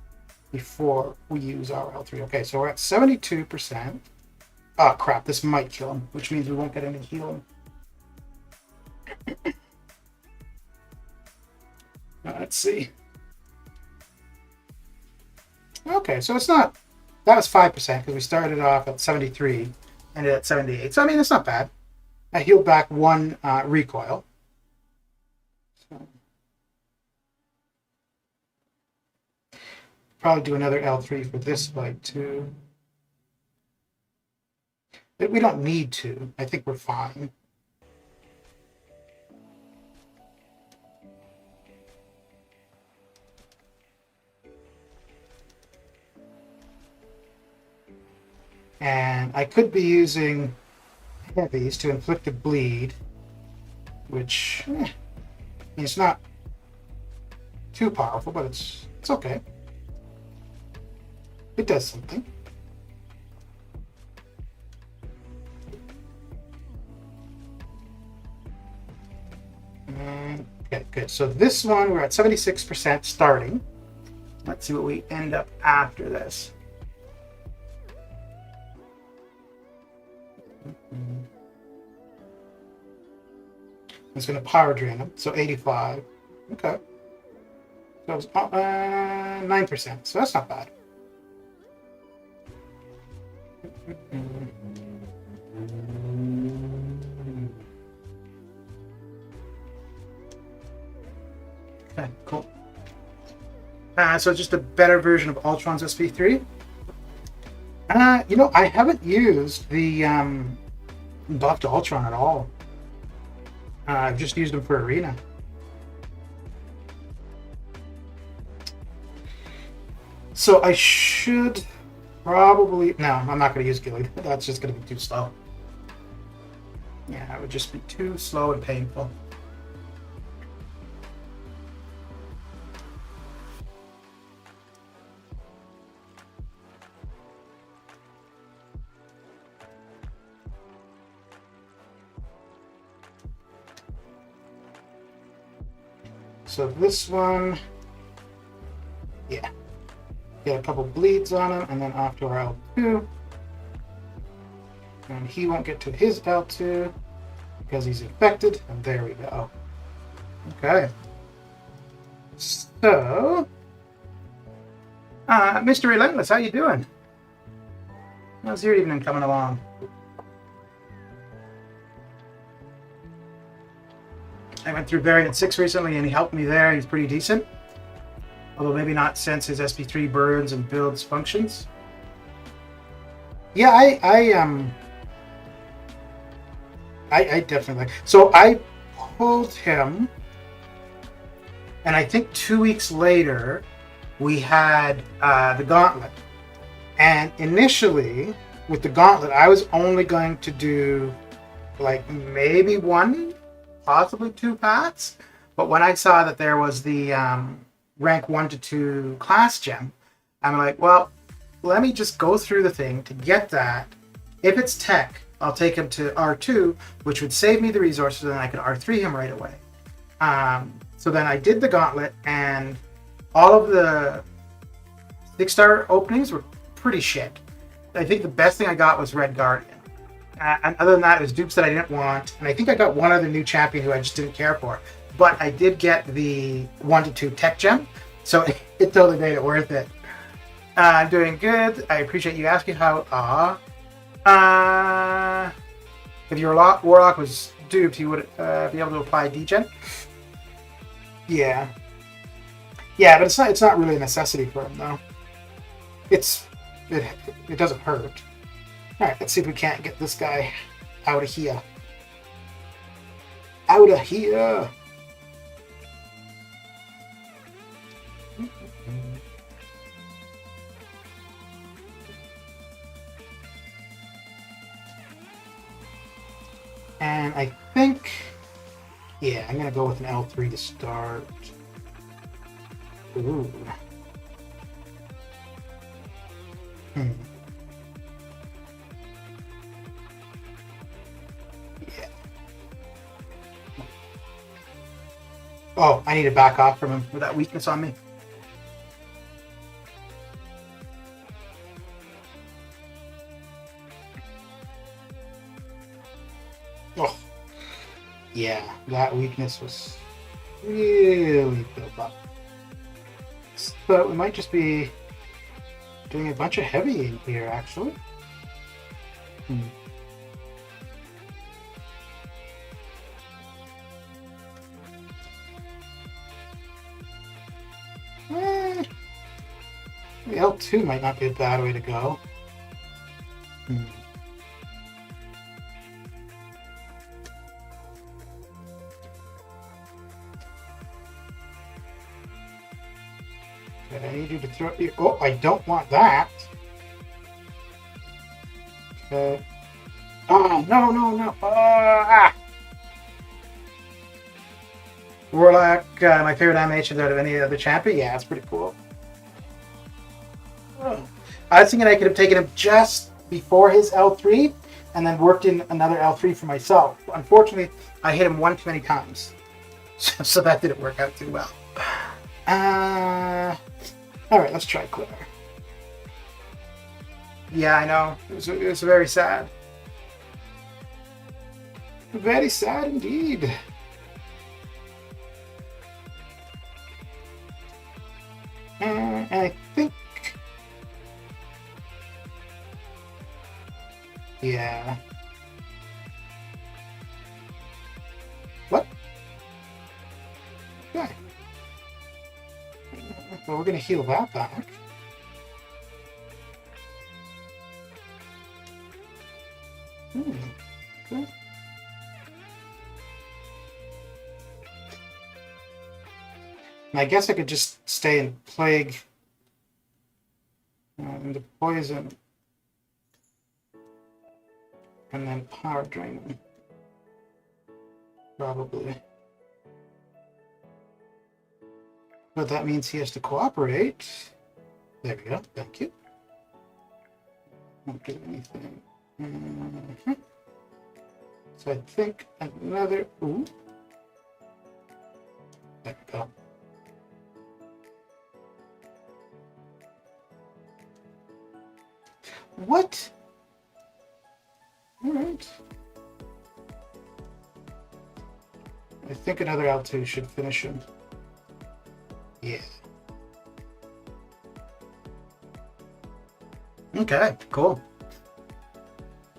before we use our L3. Okay, so we're at 72%. Oh crap, this might kill him, which means we won't get any healing. Let's see. Okay, so it's not. That was 5% because we started off at 73, ended at 78. So I mean, it's not bad. I healed back one recoil. So, probably do another L3 for this fight too. But we don't need to. I think we're fine. And I could be using heavies to inflict a bleed, which it's not too powerful, but it's okay. It does something. Okay, good. So this one, we're at 76% starting. Let's see what we end up after this. It's going to power drain them, so 85. Okay. So it's 9%, so that's not bad. Okay, cool. So just a better version of Ultron's SP3. You know, I haven't used the buff to Ultron at all. I've just used them for Arena. So I should probably... No, I'm not going to use Gilly. That's just going to be too slow. Yeah, it would just be too slow and painful. So this one, yeah, get a couple bleeds on him, and then off to our L2. And he won't get to his L2 because he's infected, and there we go. Okay. So, Mr. Relentless, how you doing? How's your evening coming along? I went through variant 6 recently and he helped me there. He's pretty decent. Although maybe not since his SP3 burns and builds functions. Yeah, I definitely... So I pulled him, and I think 2 weeks later we had the Gauntlet. And initially, with the Gauntlet, I was only going to do like maybe one, possibly 2 paths. But when I saw that there was the rank 1 to 2 class gem, I'm like, well, let me just go through the thing to get that. If it's tech, I'll take him to R2, which would save me the resources, and I could R3 him right away. So then I did the Gauntlet, and all of the 6-star openings were pretty shit. I think the best thing I got was Red Guardian. And other than that, it was dupes that I didn't want. And I think I got one other new champion who I just didn't care for. But I did get the 1 to 2 tech gem. So it totally made it worth it. I'm doing good. I appreciate you asking how. If your Warlock was duped, he would be able to apply degen. Yeah. Yeah, but it's not really a necessity for him, though. It doesn't hurt. Alright, let's see if we can't get this guy out of here. Out of here! And I think... Yeah, I'm going to go with an L3 to start. Ooh. Yeah. Oh, I need to back off from him with that weakness on me. Oh. Yeah, that weakness was really built up. But we might just be doing a bunch of heavy in here, actually. The L2 might not be a bad way to go. Okay, I need you to throw your... Oh, I don't want that. Okay. Oh, no. Warlock, my favorite animations out of any other champion. Yeah, it's pretty cool. Oh. I was thinking I could have taken him just before his L3 and then worked in another L3 for myself. Unfortunately, I hit him one too many times. So that didn't work out too well. Alright, let's try Claire. Yeah, I know. It was very sad. Very sad indeed. And I think... Yeah. What? Okay. Well, we're going to heal that back. Okay. And I guess I could just stay and plague the poison and then power drain them. Probably. But that means he has to cooperate. There we go. Thank you. Won't do anything. So I think another... Ooh. There we go. What? Alright. I think another L2 should finish him. Yeah. Okay, cool.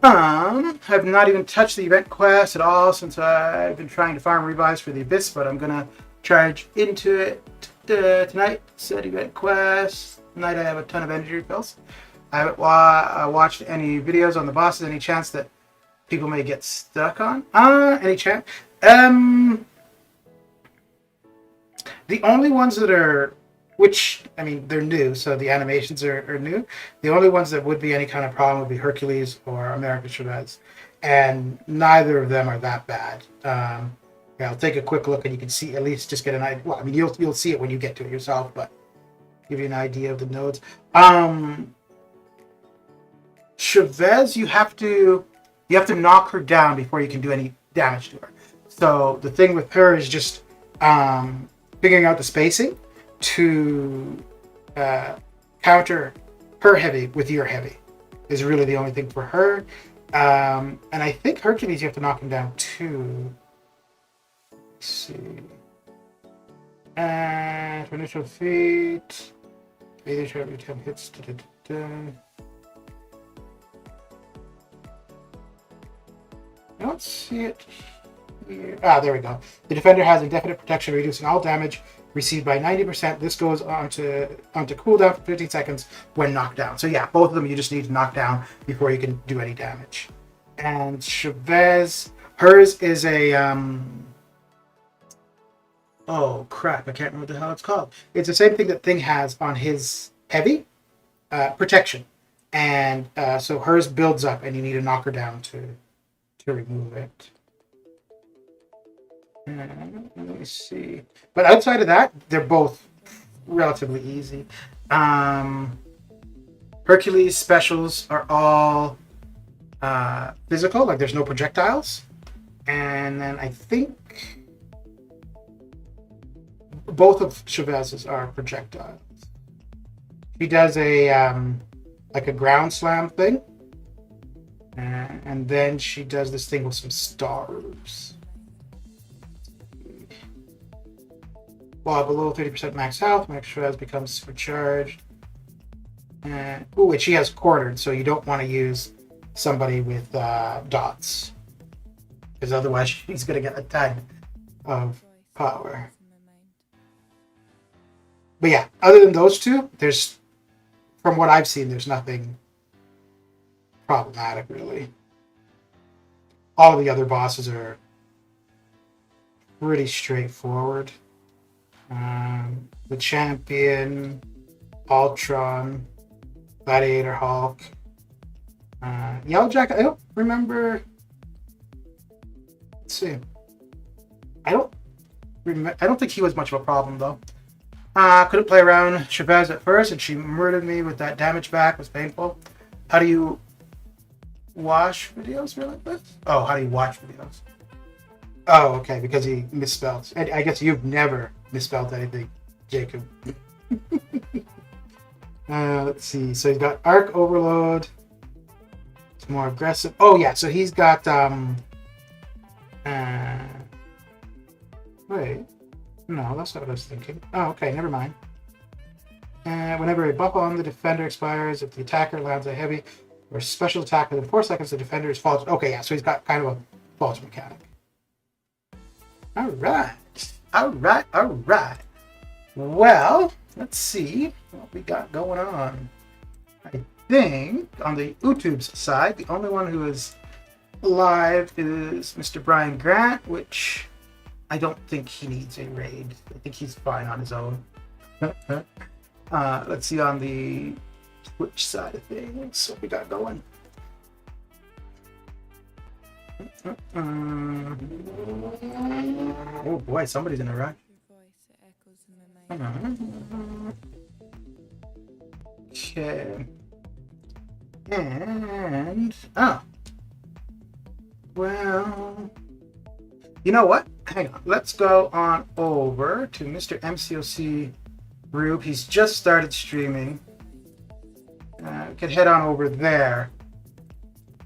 I've not even touched the event quest at all since I've been trying to farm revives for the Abyss, but I'm gonna charge into it tonight. Set event quest. Tonight I have a ton of energy refills. I haven't watched any videos on the bosses. Any chance that people may get stuck on? Any chance? The only ones that are, which, I mean, they're new, so the animations are new. The only ones that would be any kind of problem would be Hercules or American Chavez. And neither of them are that bad. Yeah, I'll take a quick look and you can see, at least just get an idea. Well, I mean, you'll see it when you get to it yourself, but give you an idea of the nodes. Chavez, you have to knock her down before you can do any damage to her. So the thing with her is just figuring out the spacing to counter her heavy with your heavy is really the only thing for her. And I think Hercules, you have to knock him down too. Let's see. And for initial feat, either try every 10 hits. I don't see it here. There we go. The defender has indefinite protection, reducing all damage received by 90%. This goes onto cooldown for 15 seconds when knocked down. So yeah, both of them you just need to knock down before you can do any damage. And Chavez, hers is a oh crap, I can't remember what the hell it's called. It's the same thing that Thing has on his heavy, protection. And so hers builds up and you need to knock her down to remove it. Let me see. But outside of that, they're both relatively easy. Hercules specials are all physical, like there's no projectiles. And then I think both of Chavez's are projectiles. He does a like a ground slam thing. And then she does this thing with some stars. While below 30% max health, max Shrez becomes supercharged. And she has quartered, so you don't want to use somebody with dots. Because otherwise she's going to get a ton of power. But yeah, other than those two, from what I've seen, there's nothing problematic, really. All of the other bosses are pretty straightforward. The Champion, Ultron, Gladiator Hulk, Yellow Jacket. I don't remember. Let's see. I don't think he was much of a problem though. Couldn't play around Chavez at first, and she murdered me with that damage back. It was painful. How do you watch videos really like this? Oh, how do you watch videos? Oh, okay, because he misspelled. And I guess you've never misspelled anything, Jacob. Let's see. So he's got Arc Overload. It's more aggressive. Oh yeah, so he's got wait. No, that's not what I was thinking. Oh, okay, never mind. Whenever a buff on the defender expires, if the attacker lands a heavy or special attack within 4 seconds, the defender is false. Okay, yeah, so he's got kind of a false mechanic. Alright. Well, let's see what we got going on. I think on the YouTube's side, the only one who is live is Mr. Brian Grant, which I don't think he needs a raid. I think he's fine on his own. Let's see on the Twitch side of things what we got going. Oh boy, somebody's in a rush. Okay. And well, you know what? Hang on. Let's go on over to Mr. MCOC group. He's just started streaming. We could head on over there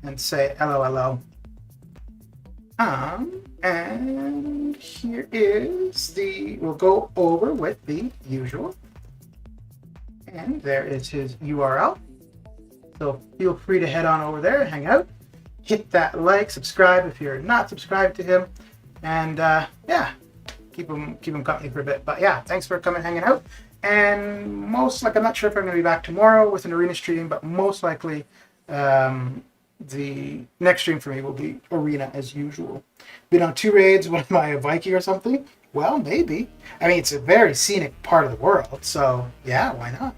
and say hello. And here is we'll go over with the usual. And there is his URL. So feel free to head on over there, hang out, hit that like, subscribe if you're not subscribed to him. And yeah, keep him company for a bit. But yeah, thanks for coming hanging out. And most likely, I'm not sure if I'm going to be back tomorrow with an arena stream, but most likely the next stream for me will be arena as usual. Been on 2 raids. What am I, a Viking or something? Well, maybe. I mean, it's a very scenic part of the world, so yeah, why not?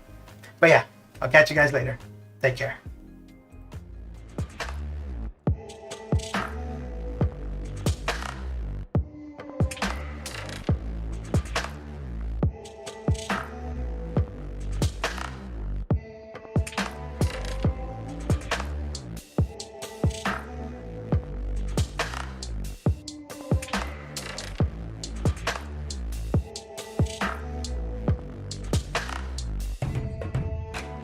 But yeah, I'll catch you guys later. Take care.